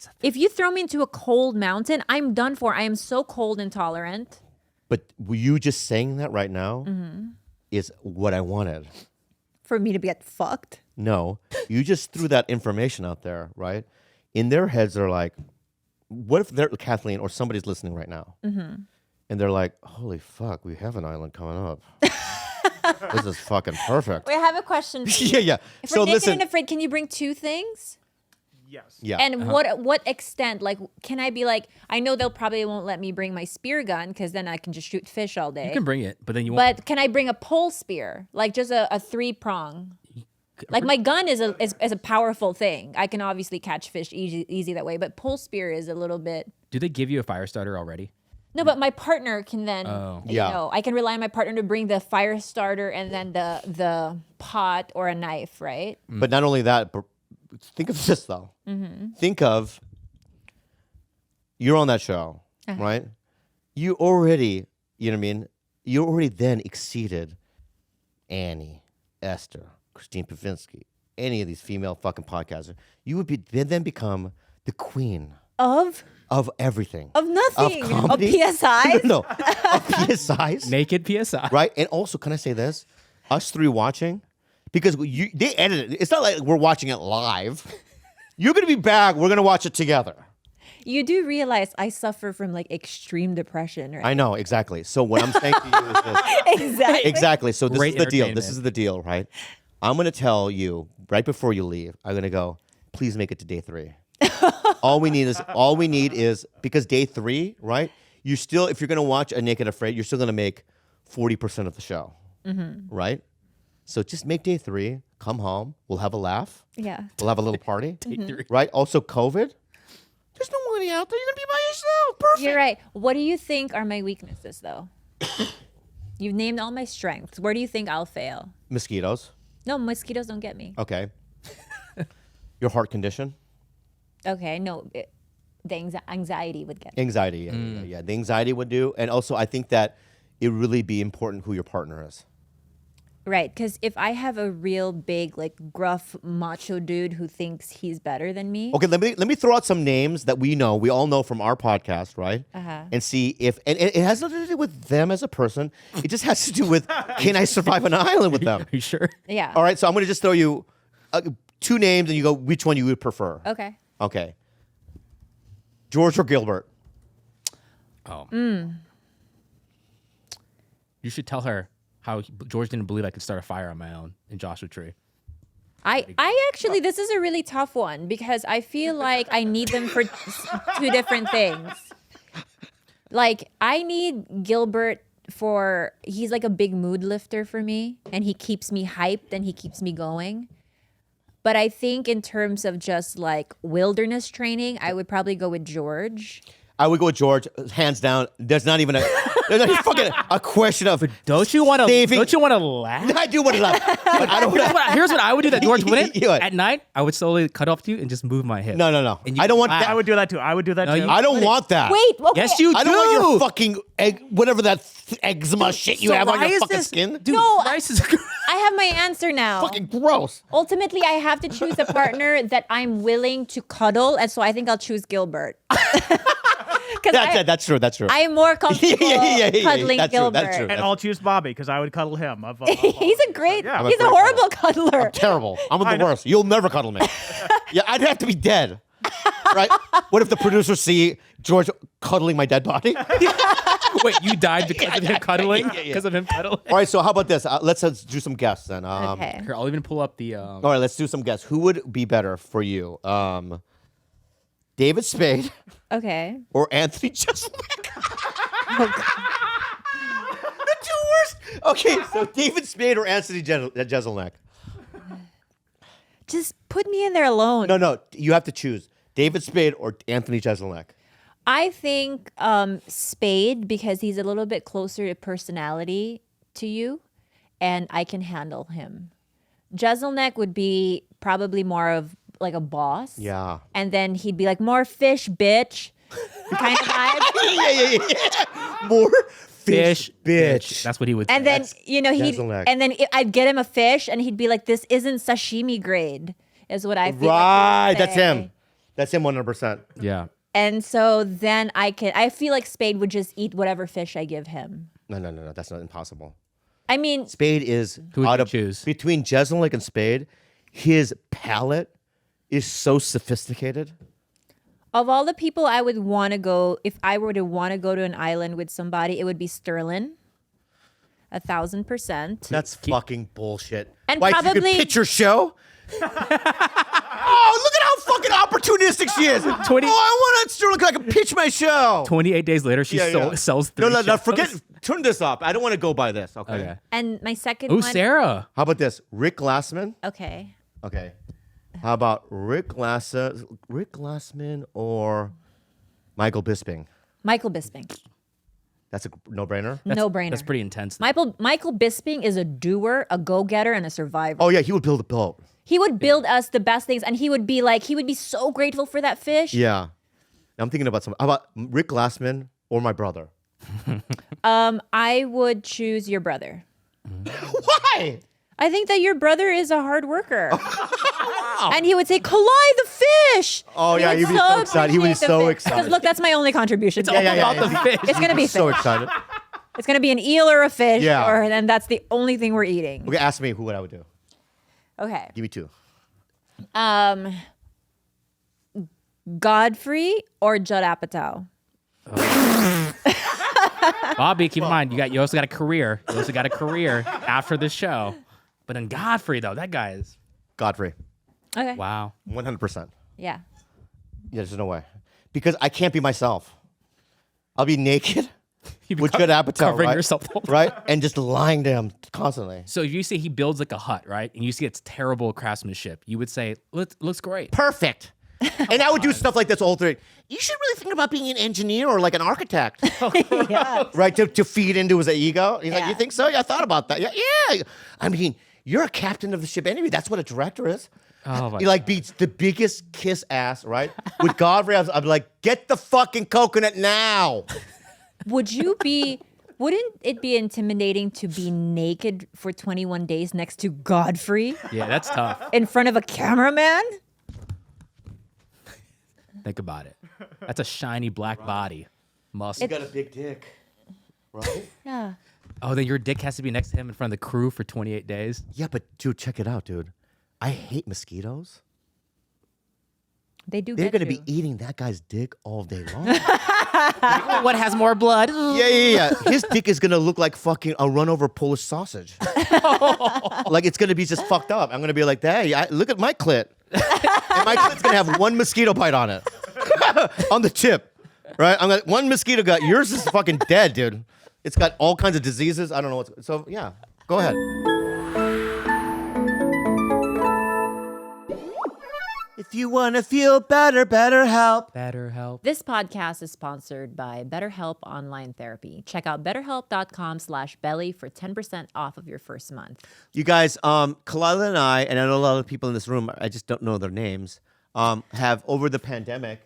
a If you throw me into a cold mountain, I'm done for. I am so cold intolerant. But you just saying that right now is what I wanted. For me to get fucked. No, you just threw that information out there, right? In their heads, they're like, what if they're Kathleen or somebody's listening right now? And they're like, holy fuck, we have an island coming up. This is fucking perfect. Wait, I have a question for you. Yeah. If So we're naked listen, and afraid, can you bring 2 things? Yes. Yeah. And what extent? Like, can I be like, I know they'll probably won't let me bring my spear gun because then I can just shoot fish all day. You can bring it, but then you won't. But can I bring a pole spear? Like just a 3-prong? Like my gun is a powerful thing. I can obviously catch fish easy that way, but pole spear is a little bit. Do they give you a fire starter already? No, but my partner can then, Yeah. you know, I can rely on my partner to bring the fire starter and then the pot or a knife, right? But not only that, but think of this though. Think of you're on that show, right? You already, you know what I mean? You already then exceeded Annie, Esther, Christine Pavinsky, any of these female fucking podcasters. You would then become the queen Of everything. Of nothing. Of comedy. PSIs? No, of PSIs. Naked PSI. Right? And also, can I say this? Us three watching, because they edited it. It's not like we're watching it live. You're going to be back. We're going to watch it together. You do realize I suffer from like extreme depression, right? I know, exactly. So what I'm saying to you is this. Exactly. Exactly. So this Great is the deal. This entertainment. is the deal, right? I'm going to tell you right before you leave, I'm going to go, please make it to day 3. all we need is because day 3, right? You still, if you're going to watch A Naked Afraid, you're still going to make 40% of the show, right? So just make day 3, come home, we'll have a laugh, Yeah. we'll have a little party, right? Also, COVID, there's nobody out there. You're going to be by yourself. Perfect. You're right. What do you think are my weaknesses, though? You've named all my strengths. Where do you think I'll fail? Mosquitoes. No, mosquitoes don't get me. Okay. Your heart condition. Okay, no, the anxiety would get me. Anxiety, yeah. The anxiety would do. And also, I think that it would really be important who your partner is. Right, because if I have a real big, like, gruff, macho dude who thinks he's better than me. Okay, let me throw out some names that we all know from our podcast, right? And see if, and it has nothing to do with them as a person. It just has to do with, can I survive an island with them? Are you sure? Yeah. All right, so I'm going to just throw you 2 names and you go, which one you would prefer. Okay. Okay. George or Gilbert? Oh. You should tell her how George didn't believe I could start a fire on my own in Joshua Tree. I actually, this is a really tough one because I feel like I need them for 2 different things. Like, I need Gilbert he's like a big mood lifter for me, and he keeps me hyped and he keeps me going. But I think in terms of just like wilderness training, I would probably go with George. I would go with George, hands down. There's not even a question of. Don't you want to? saving- Don't you want to laugh? I do want to laugh, but I don't. Here's what I would do that George wouldn't. What? At night, I would slowly cut off to you and just move my hip. No. And you I don't want laugh. that. I would do that too. I would do that No, too. you- I don't want that. Wait, okay. Yes, you do. I don't want your fucking whatever that eczema shit you have on your fucking skin. Dude, No, rice is. I have my answer now. Fucking gross. Ultimately, I have to choose a partner that I'm willing to cuddle, and so I think I'll choose Gilbert. That's true. That's true. I am more comfortable cuddling That's true, Gilbert. that's true. And I'll choose Bobby because I would cuddle him. He's a great. Yeah. He's a horrible cuddler. Terrible. I'm the worst. You'll never cuddle me. Yeah, I'd have to be dead. Right? What if the producers see George cuddling my dead body? Wait, you died because of him cuddling? Yeah. Because of him cuddling? All right, so how about this? Let's do some guests then. Okay. Here, I'll even pull up the. All right, let's do some guests. Who would be better for you? David Spade Okay. or Anthony Jeselnik? The 2 worst. Okay, so David Spade or Anthony Jeselnik? Just put me in there alone. No, you have to choose David Spade or Anthony Jeselnik. I think Spade because he's a little bit closer to personality to you, and I can handle him. Jeselnik would be probably more of like a boss. Yeah. And then he'd be like, more fish, bitch. Kind of vibe. Yeah. More fish, bitch. That's what he would say. And then, Jeselnik. I'd get him a fish and he'd be like, this isn't sashimi grade, is what I feel Right, like he would that's say. him. That's him 100%. Yeah. And so then I feel like Spade would just eat whatever fish I give him. No, that's not impossible. I mean, Spade is Who would out you of choose? between Jeselnik and Spade. His palate is so sophisticated. of all the people I would want to go, if I were to want to go to an island with somebody, it would be Sterling. 1,000%. That's fucking bullshit. And Why, you probably- could pitch your show? Oh, look at how fucking opportunistic she is. 20 Oh, I want to look like I can pitch my show. 28 days later, she sells 3 No, shows. forget. Turn this up. I don't want to go by this. Okay. Okay. And my second Ooh, one. Sarah. How about this? Rick Glassman. Okay. Okay. How about Rick Glassman or Michael Bisping? Michael Bisping. That's a no-brainer. No brainer. That's pretty intense. Michael Bisping is a doer, a go-getter, and a survivor. Oh yeah, he would build a boat. He would build us the best things, and he would be so grateful for that fish. Yeah. I'm thinking about some. How about Rick Glassman or my brother? I would choose your brother. Why? I think that your brother is a hard worker. And he would say, Khalyla, the fish. Oh, yeah, he'd be so excited. He would be so excited. Because look, that's my only contribution. It's all about the fish. It's going to be So fish. excited. It's going to be an eel or a fish. Yeah. And that's the only thing we're eating. Okay, ask me what I would do. Okay. Give me 2. Godfrey or Judd Apatow? Bobby, keep in mind, you also got a career. You also got a career after the show. But then Godfrey, though, that guy is... Godfrey. Okay. Wow. 100%. Yeah. Yeah, there's no way. Because I can't be myself. I'll be naked You'd be with good appetite, covering right? yourself the whole time. Right? And just lying down constantly. So if you say he builds like a hut, right? And you see it's terrible craftsmanship, you would say, looks great. Perfect. And I would do stuff like this all through. You should really think about being an engineer or like an architect. Yeah. Right? To feed into his ego. He's like, Yeah. you think so? Yeah, I thought about that. Yeah. I mean, you're a captain of the ship anyway. That's what a director is. Oh my He like beats the biggest kiss ass, right? With Godfrey, I'd be like, get the fucking coconut now. Wouldn't it be intimidating to be naked for 21 days next to Godfrey Yeah, that's tough. in front of a cameraman? Think about it. That's a shiny black body. Muscle. got a big dick, right? Yeah. Oh, then your dick has to be next to him in front of the crew for 28 days? Yeah, but dude, check it out, dude. I hate mosquitoes. They do They're get gonna you. be eating that guy's dick all day long. What has more blood? Yeah. His dick is gonna look like fucking a run over Polish sausage. Like it's gonna be just fucked up. I'm gonna be like, hey, look at my clit. And my clit's gonna have 1 mosquito bite on it. On the tip. Right? I'm like, 1 mosquito got yours is fucking dead, dude. It's got all kinds of diseases. I don't know what's so yeah. Go ahead. If you wanna feel better, better help. Better help. This podcast is sponsored by BetterHelp Online Therapy. Check out betterhelp.com/belly for 10% off of your first month. You guys, Khalyla and I know a lot of people in this room, I just don't know their names, have over the pandemic,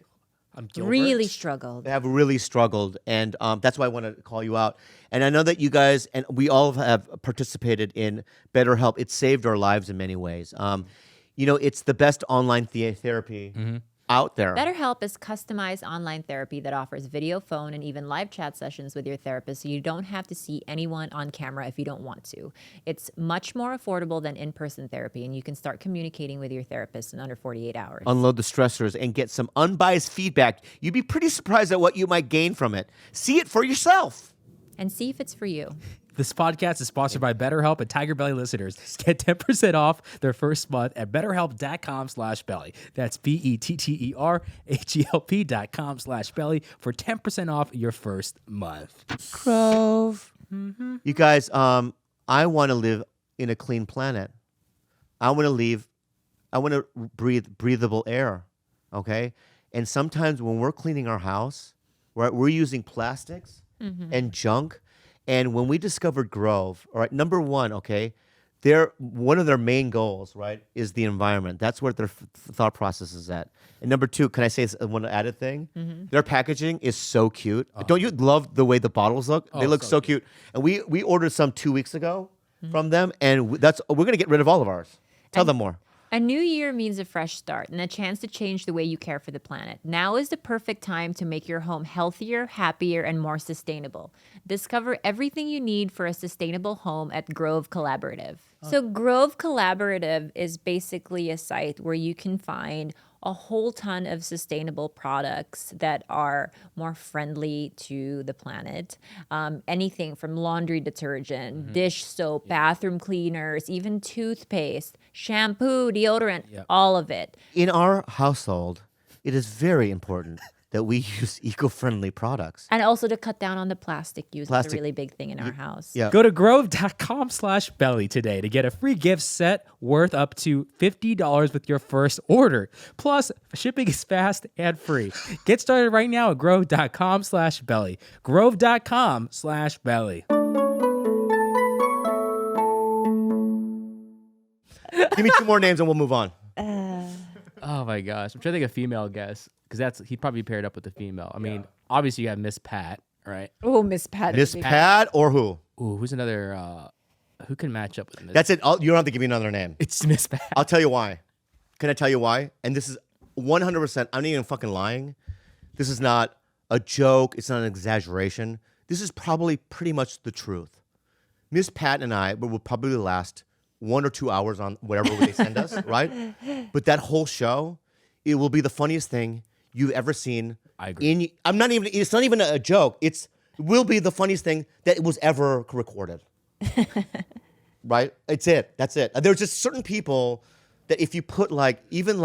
I'm Gilbert. Really struggled. have really struggled. And that's why I want to call you out. And I know that you guys, and we all have participated in BetterHelp. It saved our lives in many ways. It's the best online therapy out there. BetterHelp is customized online therapy that offers video, phone, and even live chat sessions with your therapist, so you don't have to see anyone on camera if you don't want to. It's much more affordable than in-person therapy, and you can start communicating with your therapist in under 48 hours. Unload the stressors and get some unbiased feedback. You'd be pretty surprised at what you might gain from it. See it for yourself. And see if it's for you. This podcast is sponsored by BetterHelp, and TigerBelly listeners get 10% off their first month at betterhelp.com/belly. That's BetterHelp.com/belly for 10% off your first month. Grove. You guys, I want to live in a clean planet. I want to breathe breathable air, okay? And sometimes when we're cleaning our house, right, we're using plastics and junk. And when we discovered Grove, all right, number one, okay, one of their main goals, right, is the environment. That's where their thought process is at. And number two, can I say one added thing? Their packaging is so cute. Don't you love the way the bottles look? They look so cute. And we ordered some 2 weeks ago from them, and we're gonna get rid of all of ours. Tell them more. A new year means a fresh start and a chance to change the way you care for the planet. Now is the perfect time to make your home healthier, happier, and more sustainable. Discover everything you need for a sustainable home at Grove Collaborative. So Grove Collaborative is basically a site where you can find a whole ton of sustainable products that are more friendly to the planet. Anything from laundry detergent, dish soap, bathroom cleaners, even toothpaste, shampoo, deodorant, all of it. In our household, it is very important that we use eco-friendly products. And also to cut down on the plastic use is a Plastic. really big thing in our house. Yeah. Go to grove.com/belly today to get a free gift set worth up to $50 with your first order. Plus, shipping is fast and free. Get started right now at grove.com/belly. Grove.com/belly. Give me 2 more names and we'll move on. Oh my gosh. I'm trying to think of female guests because he'd probably paired up with the female. I mean, obviously you have Miss Pat, right? Oh, Miss Pat. Miss Pat or who? Ooh, who's another, who can match up with Miss That's it. You don't have to give me another name. It's Miss Pat. I'll tell you why. Can I tell you why? And this is 100%, I'm not even fucking lying. This is not a joke. It's not an exaggeration. This is probably pretty much the truth. Miss Pat and I will probably last 1 or 2 hours on whatever they send us, right? But that whole show, it will be the funniest thing you've ever seen. I agree. It's not even a joke. It will be the funniest thing that was ever recorded. Right? It's it. That's it. There's just certain people that if you put even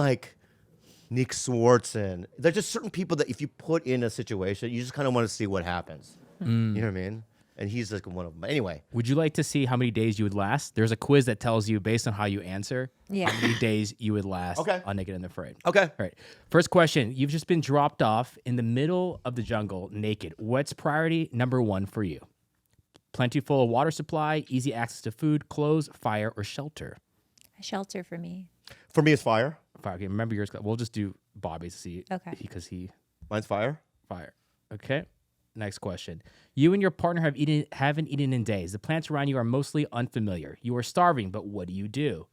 Nick Swartz in, there's just certain people that if you put in a situation, you just kind of want to see what happens. You know what I mean? And he's like one of them. But anyway. Would you like to see how many days you would last? There's a quiz that tells you based on how you answer how many days you would last on Naked and Afraid. Okay. All right. First question. You've just been dropped off in the middle of the jungle naked. What's priority number 1 for you? Plentiful of water supply, easy access to food, clothes, fire, or shelter? A shelter for me. For me, it's fire. Fire. Okay, remember yours. We'll just do Bobby's to see. Okay. Because he... Mine's fire. Fire. Okay. Next question. You and your partner haven't eaten in days. The plants around you are mostly unfamiliar. You are starving, but what do?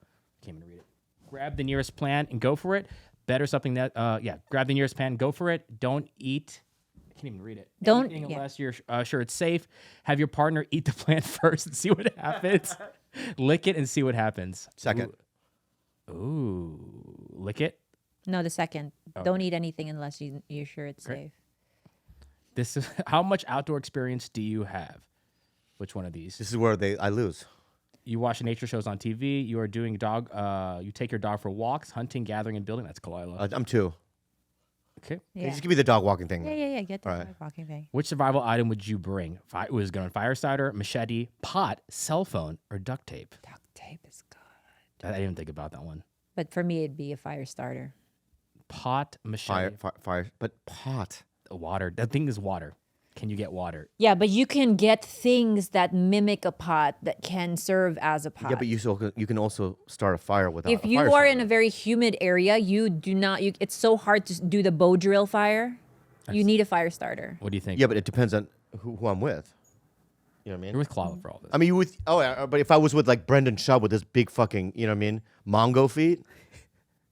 Can't even read it. Grab the nearest plant and go for it. Better something that, grab the nearest plant and go for it. Don't eat. I can't even read it. Don't, Anything unless you're sure it's safe. Have your partner eat the plant first and see what happens. Lick it and see what happens. Second. Ooh. Lick it. No, the second. Okay. Don't eat anything unless you're sure it's Great. safe. This is how much outdoor experience do you have? Which one of these? This is where I lose. You watch nature shows on TV. You are doing you take your dog for walks, hunting, gathering, and building. That's Khalyla. I'm 2. Okay. Yeah. Just give me the dog walking thing. Yeah. Get the All right. dog walking thing. Which survival item would you bring? It was going fire starter, machete, pot, cell phone, or duct tape? Duct tape is good. I didn't think about that one. But for me, it'd be a fire starter. Pot, machete, Fire. But pot. water. That thing is water. Can you get water? Yeah, but you can get things that mimic a pot that can serve as a pot. Yeah, but you can also start a fire without if a you fire are starter. in a very humid area, you do not. It's so hard to do the bow drill fire. You need a fire starter. What do you think? Yeah, but it depends on who I'm with. You know what I mean? You're with Khalyla for all this. I mean, but if I was with Brendan Schaub with this big fucking, you know what I mean, Mongo feet,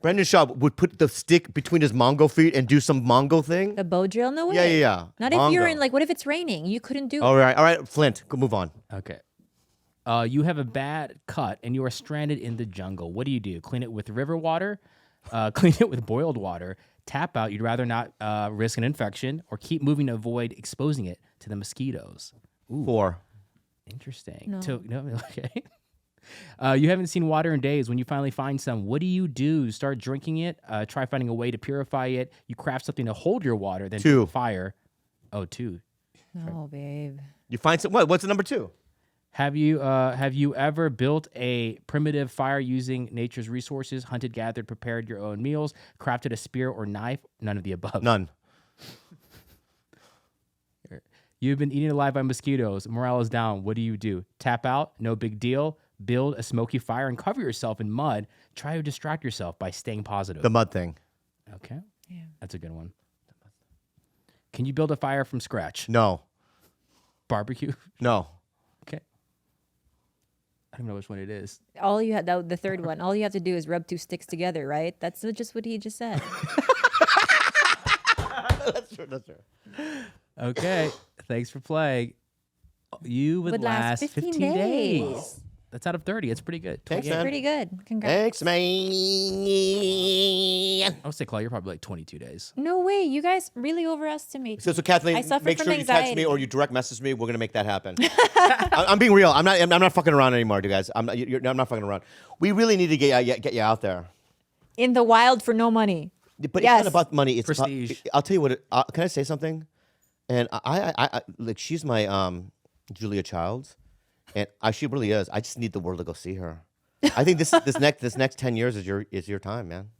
Brendan Schaub would put the stick between his Mongo feet and do some Mongo thing. The bow drill? No way. Yeah. Not Mongo. if you're in, what if it's raining? You couldn't do All it. right, Flint, go move on. Okay. You have a bad cut and you are stranded in the jungle. What do? Clean it with river water, clean it with boiled water, tap out. You'd rather not risk an infection, or keep moving to avoid exposing it to the mosquitoes. Ooh, 4. interesting. No. Okay. You haven't seen water in days. When you finally find some, what do? Start drinking it. Try finding a way to purify it. You craft something to hold your water, then 2. put fire. Oh, 2. No, babe. You find some. What's the number 2? Have you ever built a primitive fire using nature's resources, hunted, gathered, prepared your own meals, crafted a spear or knife? None of the above. None. You've been eaten alive by mosquitoes. Morale is down. What do? Tap out. No big deal. Build a smoky fire and cover yourself in mud. Try to distract yourself by staying positive. The mud thing. Okay. Yeah. That's a good one. Can you build a fire from scratch? No. Barbecue? No. Okay. I don't know which one it is. All you had, the third one, all you have to do is rub 2 sticks together, right? That's just what he just said. That's true. Okay. Thanks for playing. You would last 15 days. That's out of 30. It's pretty good. Thanks, 28. man. Pretty good. Congrats. Thanks, man. I would say, Chloe, you're probably like 22 days. No way. You guys really overestimate. So Kathleen, I suffer make from sure you text me anxiety. or you direct message me. We're gonna make that happen. I'm being real. I'm not fucking around anymore, you guys. I'm not fucking around. We really need to get you out there. In the wild for no money. But Yes. it's not about money. It's Prestige. I'll tell you what. Can I say something? And I like she's my Julia Childs, and she really is. I just need the world to go see her. I think this next 10 years is your time, man.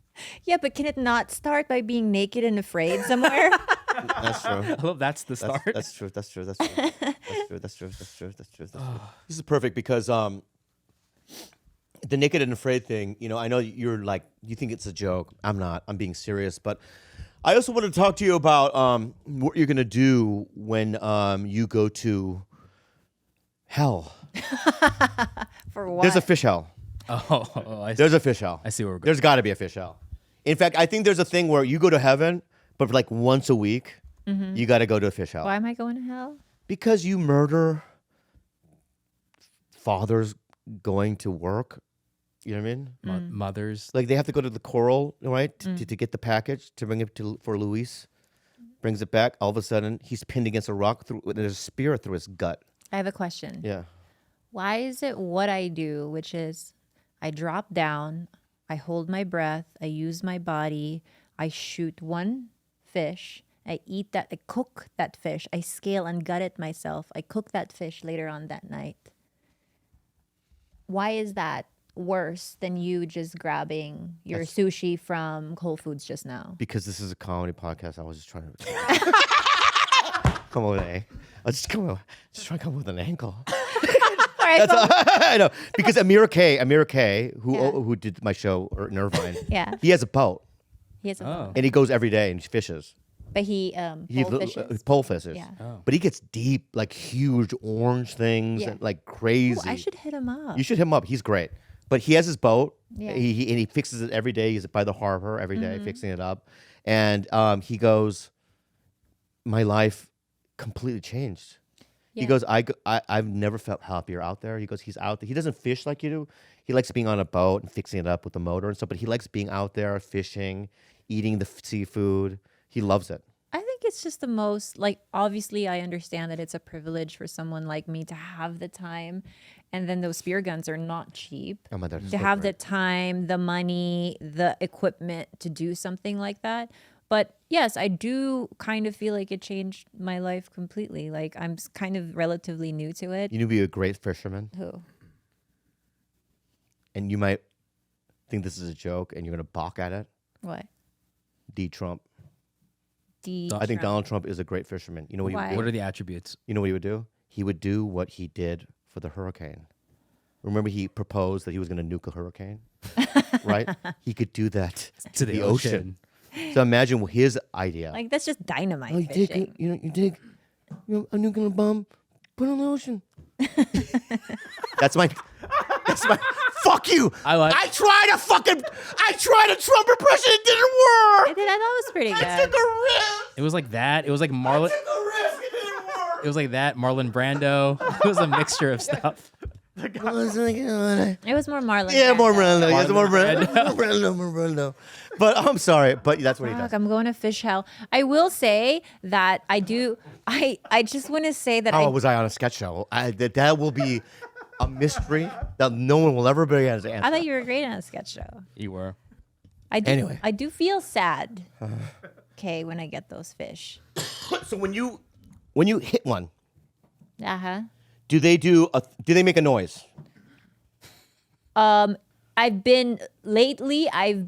Yeah, but can it not start by being naked and afraid somewhere? That's true. I love that's the start. That's true. That's true. That's true. That's true. That's true. That's true. This is perfect because the naked and afraid thing. You know, I know you're like you think it's a joke. I'm not. I'm being serious. But I also want to talk to you about what you're gonna do when you go to hell. For what? There's a fish hell. I see. There's a fish hell. I see where we're going. There's got to be a fish hell. In fact, I think there's a thing where you go to heaven, but like once a week, you got to go to a fish hell. Why am I going to hell? Because you murder fathers going to work. You know what I mean? Mothers. Like they have to go to the coral, right, to get the package to bring it for Luis. Brings it back. All of a sudden, he's pinned against a rock. There's a spear through his gut. I have a question. Yeah. Why is it what I do, which is I drop down, I hold my breath, I use my body, I shoot one fish, I eat that, I cook that fish, I scale and gut it myself, I cook that fish later on that night. Why is that worse than you just grabbing your sushi from Whole Foods just now? Because this is a comedy podcast, I was just trying to come up with an. I was just trying to come up with an angle. All right, That's I know because Amir K, who Yeah. who did my show in Irvine, Yeah. he has a boat he has a boat. and he goes every day and he fishes. But he Pole fishes. Yeah. But he gets deep, like huge orange things Yeah. and like crazy. Ooh, I should hit him up. You should hit him up. He's great. But he has his boat. Yeah. He fixes it every day. He's by the harbor every day fixing it up, and he goes, my life completely changed. He Yeah. goes, I've never felt happier out there. He goes, he's out there. He doesn't fish like you do. He likes being on a boat and fixing it up with the motor and stuff, but he likes being out there, fishing, eating the seafood. He loves it. I think it's just the most, like, obviously I understand that it's a privilege for someone like me to have the time. And then those spear guns are not cheap. Oh my God, To so have great. the time, the money, the equipment to do something like that. But yes, I do kind of feel like it changed my life completely. Like I'm kind of relatively new to it. You know, be a great fisherman, Who? and you might think this is a joke, and you're gonna balk at it. What? Trump. I I think Donald Trump is a great fisherman. You know what he Why? would do? What are the attributes? You know what he would do? He would do what he did for the hurricane. Remember, he proposed that he was going to nuke a hurricane, right? He could do that To the ocean. So imagine his idea. Like that's just dynamite you take, fishing. you take a nuclear bomb, put it in the ocean. That's my. Fuck you! I tried a Trump impression. It didn't work. I thought it was pretty I good. took a risk. It was like that. It was like Marlon. I took a risk. It didn't work. It was like that. Marlon Brando. It was a mixture of stuff. It was more Marlon. Yeah, more Brando. Brando. Yes, more Marlon Brando. More Brando. But I'm sorry, but that's what he Fuck, does. I'm going to fish hell. I will say that I do. I just want to say that How I was I on a sketch show? That will be a mystery that no one will ever be able to answer. I thought you were great on a sketch show. You were. I do. Anyway. I do feel sad. Okay, when I get those fish. So when you hit one, Uh huh. do they make a noise? I've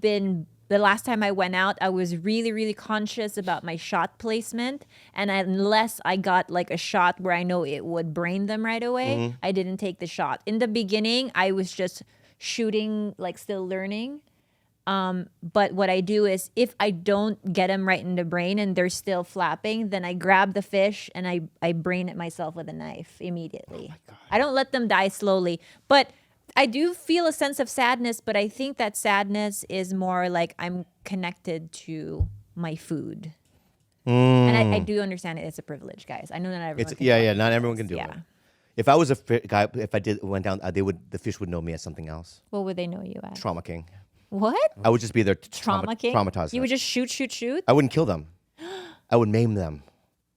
been the last time I went out, I was really, really conscious about my shot placement. And unless I got like a shot where I know it would brain them right away, I didn't take the shot. In the beginning, I was just shooting, like still learning. But what I do is if I don't get them right in the brain and they're still flapping, then I grab the fish and I brain it myself with a knife immediately. I don't let them die slowly. But I do feel a sense of sadness, but I think that sadness is more like I'm connected to my food. And I do understand it's a privilege, guys. I know not everyone can do it. Not everyone can do it. Yeah. If I was a guy, if I went down, the fish would know me as something else. What would they know you as? Trauma king. What? I would just be there to Trauma king? traumatize them. You would just shoot? I wouldn't kill them. I would maim them.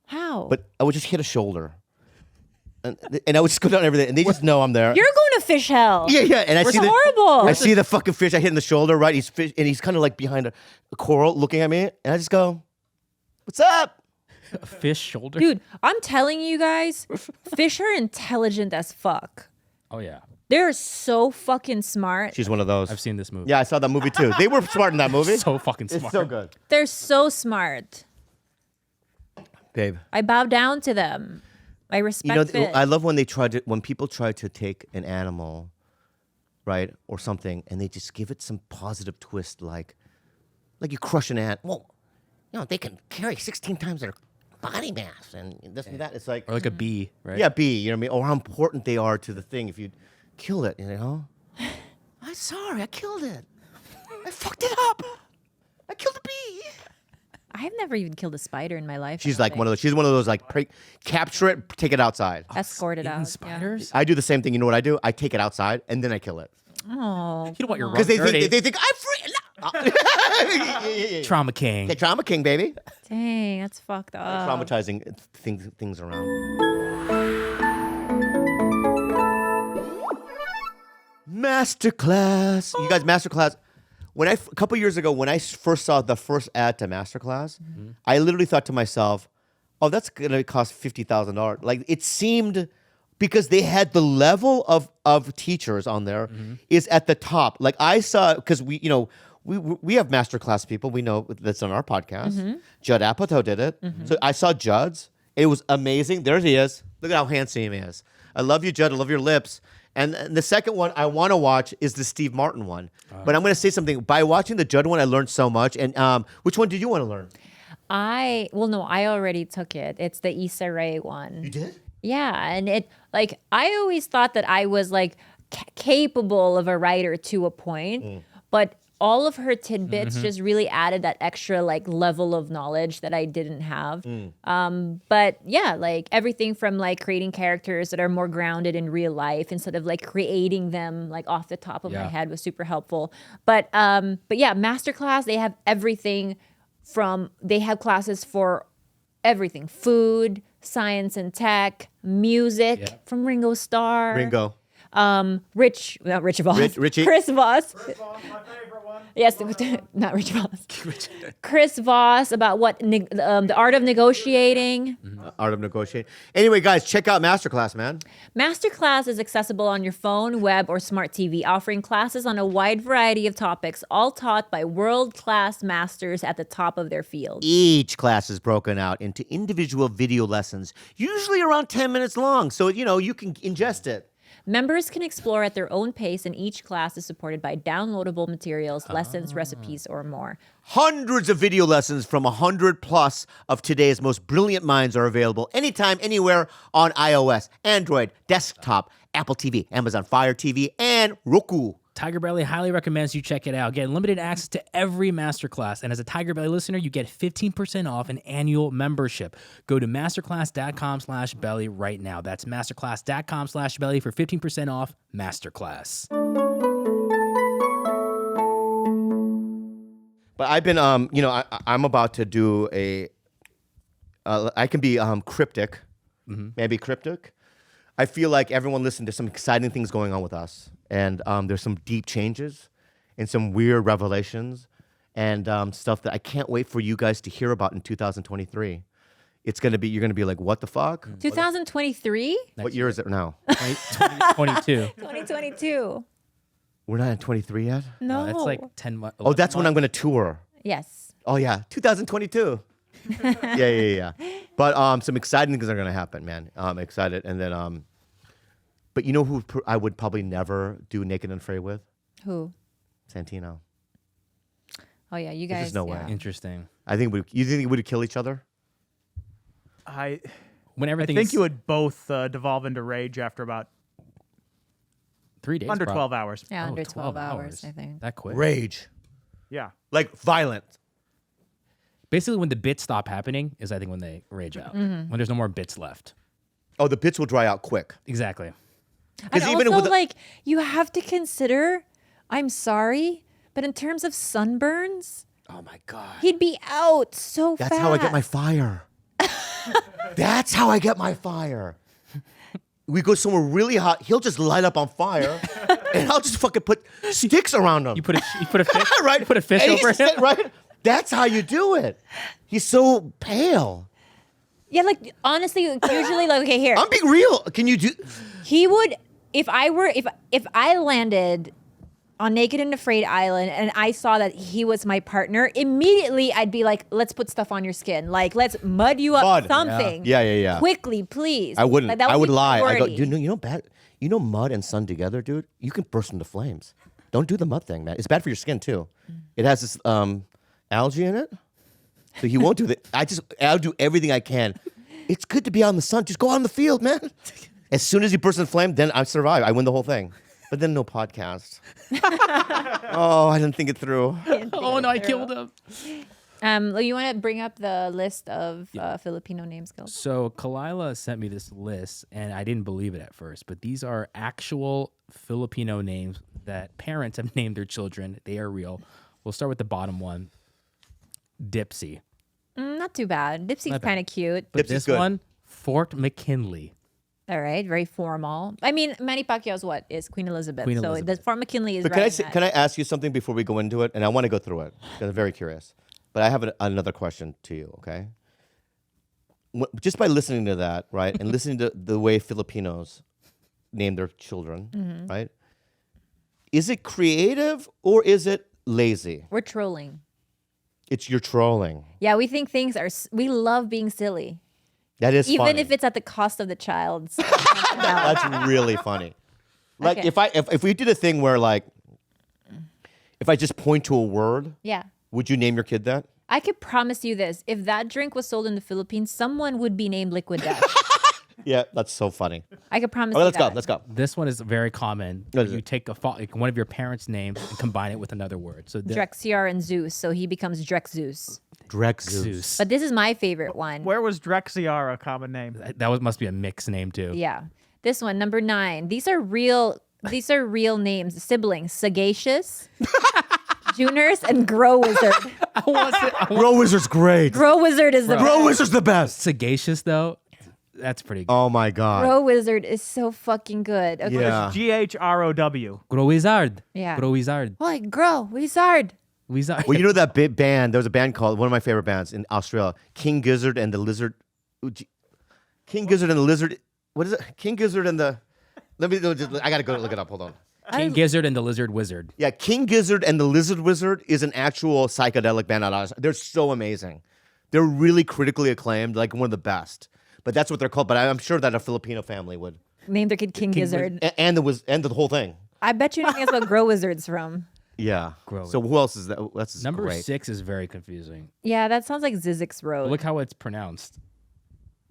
How? But I would just hit a shoulder. And I would just go down everything, and they just know I'm there. You're going to fish hell. Yeah, and I see horrible. I see the fucking fish. I hit in the shoulder, right? He's kind of like behind a coral, looking at me, and I just go, "What's up?" A fish shoulder? Dude, I'm telling you guys, fish are intelligent as fuck. Oh, yeah. They're so fucking smart. She's one of those. I've seen this movie. Yeah, I saw that movie too. They were smart in that movie. So fucking smart. It's so good, They're so smart. babe. I bow down to them. I respect fish. I love when people try to take an animal, right, or something, and they just give it some positive twist, like you crush an ant. Well, they can carry 16 times their body mass and this and that. It's like, Or like a bee, right? yeah, bee. You know what I mean? Or how important they are to the thing. If you kill it, I'm sorry, I killed it. I fucked it up. I killed a bee. I've never even killed a spider in my life. She's like one of those. She's one of those like capture it, take it outside. Escort it Eating out. spiders? I do the same thing. You know what I do? I take it outside and then I kill it. Yeah. Oh. You don't want your Because rug dirty. they think I'm free. No. Trauma king. Okay, trauma king, baby. Dang, that's fucked up. Traumatizing things around. Masterclass. You guys, masterclass. A couple years ago, when I first saw the first ad to Masterclass, I literally thought to myself, "Oh, that's gonna cost $50,000." Like it seemed, because they had the level of teachers on there is at the top. Like I saw, because we have Masterclass people. We know that's on our podcast. Judd Apatow did it, so I saw Judd's. It was amazing. There he is. Look at how handsome he is. I love you, Judd. I love your lips. And the second one I want to watch is the Steve Martin one. But I'm going to say something. By watching the Judd one, I learned so much. And which one did you want to learn? I already took it. It's the Issa Rae one. You did? Yeah, and I always thought that I was like capable of a writer to a point, but all of her tidbits just really added that extra like level of knowledge that I didn't have. But yeah, like everything from like creating characters that are more grounded in real life instead of like creating them like off the top of my head was super helpful. But yeah, Masterclass, they have everything they have classes for everything: food, science and tech, music from Ringo Starr. Richie. Chris Voss. My favorite one. Yes, not Rich Voss. Chris Voss about the art of negotiating. Art of negotiating. Anyway, guys, check out Masterclass, man. Masterclass is accessible on your phone, web, or smart TV, offering classes on a wide variety of topics, all taught by world-class masters at the top of their field. Each class is broken out into individual video lessons, usually around 10 minutes long, so you can ingest it. Members can explore at their own pace, and each class is supported by downloadable materials, lessons, recipes, or more. Hundreds of video lessons from 100 plus of today's most brilliant minds are available anytime, anywhere on iOS, Android, desktop, Apple TV, Amazon Fire TV, and Roku. TigerBelly highly recommends you check it out. Get unlimited access to every masterclass. And as a TigerBelly listener, you get 15% off an annual membership. Go to masterclass.com/belly right now. That's masterclass.com/belly for 15% off Masterclass. But I've been, I'm about to do I can be cryptic, maybe cryptic. I feel like everyone listened to some exciting things going on with us. And there's some deep changes and some weird revelations and stuff that I can't wait for you guys to hear about in 2023. You're going to be like, what the fuck? 2023? What year is it now? 2022. 2022. We're not in 23 yet? No. That's like 10 months. Oh, that's when I'm going to tour. Yes. Oh, yeah. 2022. Yeah. But some exciting things are going to happen, man. I'm excited. And then, but you know who I would probably never do Naked and Afraid with? Who? Santino. Oh, yeah. You guys. There's just no way. Interesting. I think you think we would kill each other? When I everything think you would both devolve into rage after about 3 days. under probably. 12 hours. Yeah, Oh, under 12 12 hours, I think. That quick. Rage. Yeah. Like violent. Basically, when the bits stop happening is, I think, when they rage out. When there's no more bits left. Oh, the pits will dry out quick. Exactly. And even also, with like, you have to consider, I'm sorry, but in terms of sunburns, Oh my God. he'd be out so fast. That's how I get my fire. That's how I get my fire. We go somewhere really hot. He'll just light up on fire, and I'll just fucking put sticks around him. You put a fish, right? You put a fish And over he's him. right? That's how you do it. He's so pale. Yeah, like, honestly, like, usually, like, okay, here. I'm being real. Can you do? He would, if I landed on Naked and Afraid Island and I saw that he was my partner, immediately I'd be like, let's put stuff on your skin. Like, let's mud you up Mud. something. Yeah. Quickly, please. I wouldn't. Like, that I would be lie. I go. priority. You know, mud and sun together, dude. You can burst into flames. Don't do the mud thing, man. It's bad for your skin too. It has this algae in it, so he won't do that. I'll do everything I can. It's good to be out in the sun. Just go out in the field, man. As soon as he bursts in flame, then I survive. I win the whole thing. But then no podcast. Oh, I didn't think it through. Oh no, I killed him. You want to bring up the list of Filipino names, Gil? So Khalyla sent me this list, and I didn't believe it at first, but these are actual Filipino names that parents have named their children. They are real. We'll start with the bottom one, Dipsy. Not too bad. Dipsy's Not bad. kind of cute. But Dipsy's this good. one, Fort McKinley. All right, very formal. I mean, Manny Pacquiao's what is Queen Elizabeth. Queen so Elizabeth. the Fort McKinley is But right. can I ask you something before we go into it? And I want to go through it because I'm very curious. But I have another question to you. Okay. Just by listening to that, right, and listening to the way Filipinos name their children, right? Is it creative or is it lazy? We're trolling. It's you're trolling. Yeah, we think things are. We love being silly, That is even funny. if it's at the cost of the child's. That's really funny. Like Okay. if we did a thing where like if I just point to a word, Yeah. would you name your kid that? I could promise you this. If that drink was sold in the Philippines, someone would be named Liquid Death. Yeah, that's so funny. I could promise Okay, you let's go. that. Let's go. This one is very common. What is You it? take like one of your parents' names and combine it with another word. So Drexiar and Zeus, so he becomes Drexzeus. Drexus. Zeus. But this is my favorite one. Where was Drexiar a common name? Must be a mixed name too. Yeah. This one, number 9. These are real names. Siblings. Sagacious, Juners, and Grow Wizard. Grow Wizard's great. Grow Wizard is the Grow best. Wizard's the best. Sagacious though, that's pretty good. Oh my god. Grow Wizard is so fucking good. Okay. Yeah. GHROW. Grow Wizard. Yeah. Grow Wizard. Boy, Grow Wizard. Wizard. Well, you know that big band. There was a band called one of my favorite bands in Australia, King Gizzard and the Lizard. King Gizzard and the Lizard. What is it? King Gizzard and the. I gotta go look it up. Hold on. King Gizzard and the Lizard Wizard. Yeah, King Gizzard and the Lizard Wizard is an actual psychedelic band out of Australia. They're so amazing. They're really critically acclaimed, like one of the best. But that's what they're called. But I'm sure that a Filipino family would. Named their kid King Gizzard. And the whole thing. I bet you know guess what Grow Wizard's from. Yeah. Grow So who else is that? That's Number great. 6 is very confusing. Yeah, that sounds like Zizek's Road. Look how it's pronounced.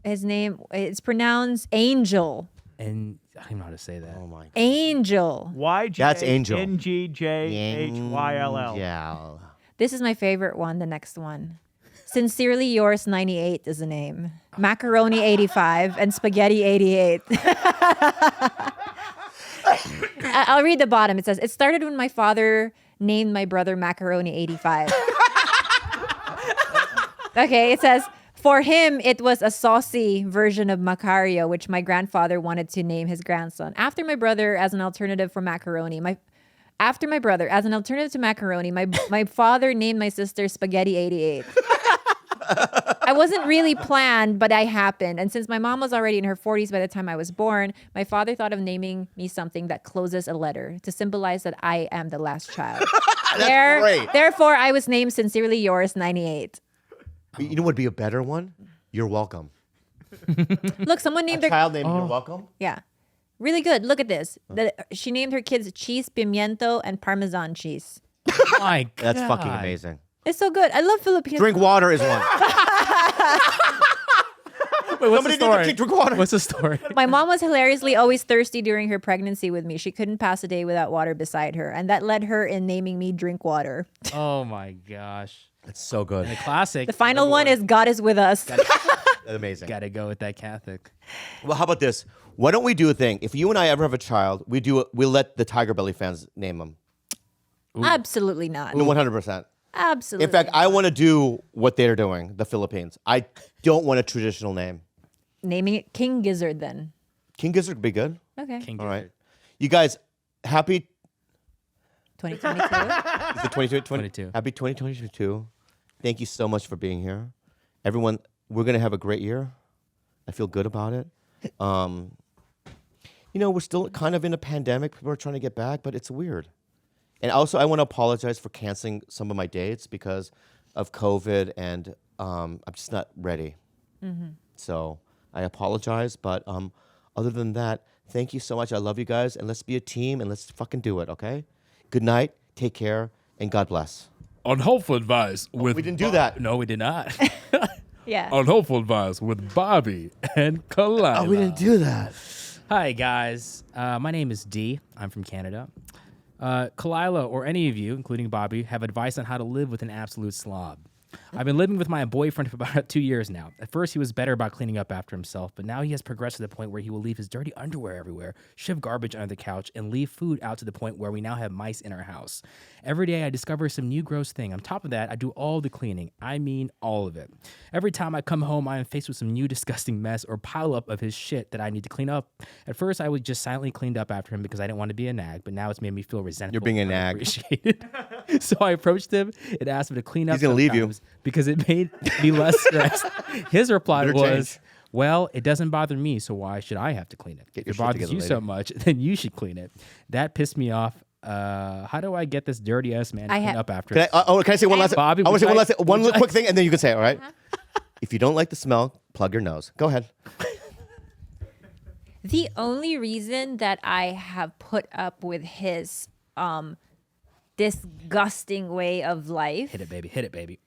His name, it's pronounced Angel. And I don't even know how to say that. Oh my god. Angel. That's Angel. YGJHYLL. Yeah. This is my favorite one, the next one. Sincerely Yours 98 is the name. Macaroni 85 and Spaghetti 88. I'll read the bottom. It says, it started when my father named my brother Macaroni 85. Okay, it says, for him, it was a saucy version of Macario, which my grandfather wanted to name his grandson. After my brother, as an alternative to macaroni, my father named my sister Spaghetti 88. I wasn't really planned, but I happened. And since my mom was already in her 40s by the time I was born, my father thought of naming me something that closes a letter to symbolize that I am the last child. great. Therefore, I was named Sincerely Yours 98. You know what would be a better one? You're welcome. Look, someone named their Child named You're welcome. yeah, really good. Look at this. She named her kids cheese, pimiento, and Parmesan cheese. My God. That's fucking amazing. It's so good. I love Filipinos. Drink water is one. Wait, what's Somebody the story? need to drink water. What's the story? My mom was hilariously always thirsty during her pregnancy with me. She couldn't pass a day without water beside her, and that led her in naming me Drink Water. Oh my gosh. It's so good. The classic. The final one is God is with us. Amazing. Gotta go with that Catholic. Well, how about this? Why don't we do a thing? If you and I ever have a child, we let the TigerBelly fans name them. Absolutely not. No, 100%. Absolutely. In fact, I want to do what they're doing, the Philippines. I don't want a traditional name. Naming it King Gizzard then. King Gizzard would be good. Okay. King All right. Gilbert. You guys, happy 2022. is it 22. Happy 2022. Thank you so much for being here. Everyone, we're going to have a great year. I feel good about it. We're still kind of in a pandemic. People are trying to get back, but it's weird. And also, I want to apologize for canceling some of my dates because of COVID, and I'm just not ready. So I apologize, but other than that, thank you so much. I love you guys, and let's be a team, and let's fucking do it, okay? Good night, take care, and God bless. Unhelpful Advice with We didn't do that. No, we did not. Yeah. Unhelpful Advice with Bobby and Khalyla. Oh, we didn't do that. Hi, guys. My name is D. I'm from Canada. Khalyla, or any of you, including Bobby, have advice on how to live with an absolute slob. I've been living with my boyfriend for about 2 years now. At first, he was better about cleaning up after himself, but now he has progressed to the point where he will leave his dirty underwear everywhere, shove garbage under the couch, and leave food out to the point where we now have mice in our house. Every day, I discover some new gross thing. On top of that, I do all the cleaning. I mean, all of it. Every time I come home, I am faced with some new disgusting mess or pileup of his shit that I need to clean up. At first, I would just silently cleaned up after him because I didn't want to be a nag, but now it's made me feel resentful. You're being a and nag. unappreciated. So I approached him and asked him to clean up. He's gonna leave you. sometimes because it made me less stressed. His reply Better was, change. well, it doesn't bother me, so why should I have to clean it? Get If your it shit bothers together, you lady. so much, then you should clean it. That pissed me off. How do I get this dirty ass man to I clean ha- up after? Can I say one last? Bobby, I want to say would one you last, like- one would you quick like- thing, and then you can say it. All right. If you don't like the smell, plug your nose. Go ahead. The only reason that I have put up with his disgusting way of life Hit it, baby. Hit it, baby.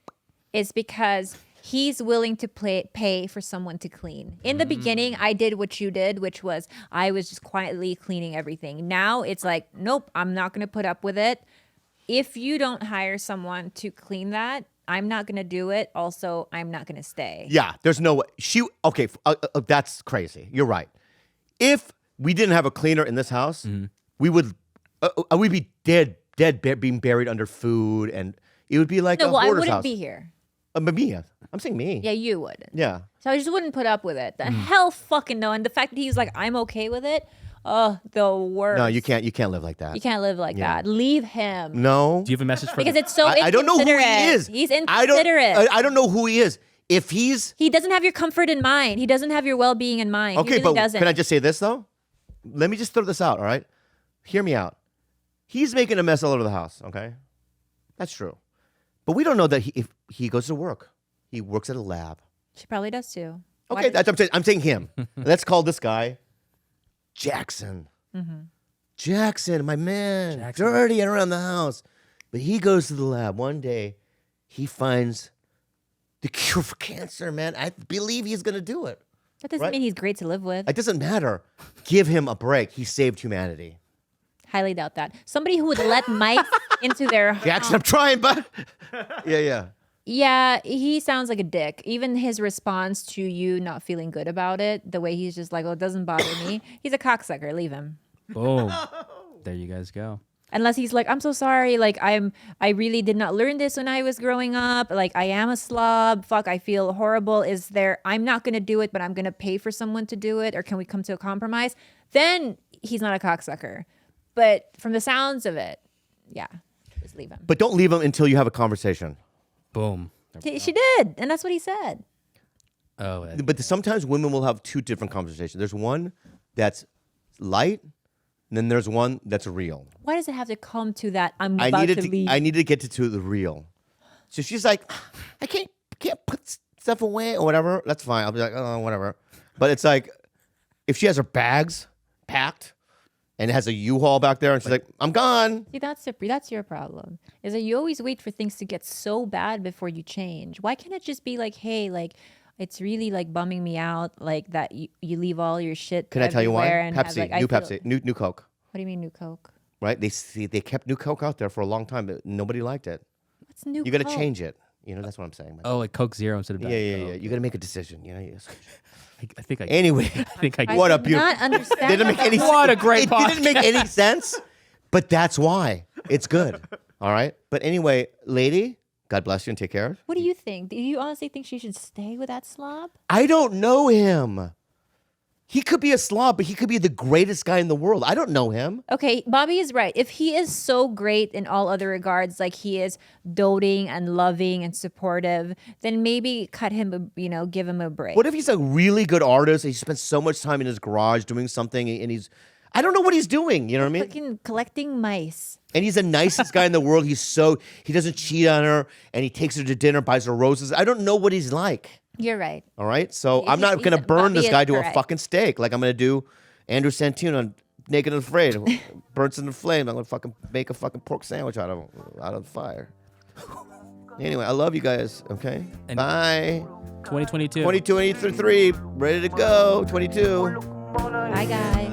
is because he's willing to pay for someone to clean. In the beginning, I did what you did, which was I was just quietly cleaning everything. Now it's like, nope, I'm not going to put up with it. If you don't hire someone to clean that, I'm not going to do it. Also, I'm not going to stay. Yeah, there's no way. That's crazy. You're right. If we didn't have a cleaner in this house, we would we'd be dead, being buried under food, and it would be like No, a well, I hoarder's wouldn't house. be here. Me. I'm saying me. Yeah, you would. Yeah. So I just wouldn't put up with it. The hell fucking no. And the fact that he's like, I'm okay with it. Oh, the worst. No, you can't. You can't live like that. You can't live like Yeah. that. Leave him. No. Do you have a message for Because the- it's so I don't know who he inconsiderate. is. He's I don't- inconsiderate. I don't know who he is. If he's He doesn't have your comfort in mind. He doesn't have your well-being in mind. okay, he really but doesn't. can I just say this though? Let me just throw this out. All right, hear me out. He's making a mess all over the house. Okay, that's true. But we don't know that if he goes to work, he works at a lab. She probably does too. Why Okay, does- I'm saying him. Let's call this guy Jackson. Jackson, my man, Jackson. dirty and around the house. But he goes to the lab one day. He finds the cure for cancer, man. I believe he's gonna do it. that doesn't right. mean he's great to live with. It doesn't matter. Give him a break. He saved humanity. Highly doubt that. Somebody who would let mice into their Jackson, I'm trying, but yeah. Yeah, he sounds like a dick. Even his response to you not feeling good about it, the way he's just like, oh, it doesn't bother me. He's a cocksucker. Leave him. Boom. There you guys go. Unless he's like, I'm so sorry. Like, I really did not learn this when I was growing up. Like, I am a slob. Fuck, I feel horrible. I'm not going to do it, but I'm going to pay for someone to do it. Or can we come to a compromise? Then he's not a cocksucker. But from the sounds of it, yeah, just leave him. But don't leave him until you have a conversation. Boom. She did. And that's what he said. Oh, But sometimes women will have two different conversations. There's one that's light, and then there's one that's real. Why does it have to come to that? I'm about to leave. I needed to get to the real. So she's like, I can't put stuff away or whatever. That's fine. I'll be like, oh, whatever. But it's like, if she has her bags packed and has a U-Haul back there, and she's like, I'm gone. See, that's your problem. Is that you always wait for things to get so bad before you change. Why can't it just be like, hey, like it's really like bumming me out, like that you leave all your shit. Can I tell you why? everywhere and have, Pepsi, like, I new feel- Pepsi, new Coke. What do you mean new Coke? Right? They kept new Coke out there for a long time, but nobody liked it. What's new? You got to Coke? change it. You know, that's what I'm saying. Man. Oh, like Coke Zero instead of yeah, Diet yeah, yeah. Coke. You got to make a decision. You know. I think I. Anyway, I think I. what I up, did you? not understand. Didn't make any. What a great It didn't make any sense, but that's why it's good. All right. But anyway, lady, God bless you and take care. What do you think? Do you honestly think she should stay with that slob? I don't know him. He could be a slob, but he could be the greatest guy in the world. I don't know him. Okay, Bobby is right. If he is so great in all other regards, like he is doting and loving and supportive, then maybe cut him, give him a break. What if he's a really good artist and he spends so much time in his garage doing something and I don't know what he's doing. You know what I mean? Fucking collecting mice. And he's the nicest guy in the world. He doesn't cheat on her and he takes her to dinner, buys her roses. I don't know what he's like. You're right. All right. So He's- I'm not going to burn Bobby this is guy to a correct. fucking stake like I'm going to do Andrew Santino on Naked and Afraid. Burns in the flame. I'm going to fucking make a fucking pork sandwich out of the fire. Anyway, I love you guys. Okay. And- Bye. 2022. 22, 23, ready to go. 22. Bye, guys.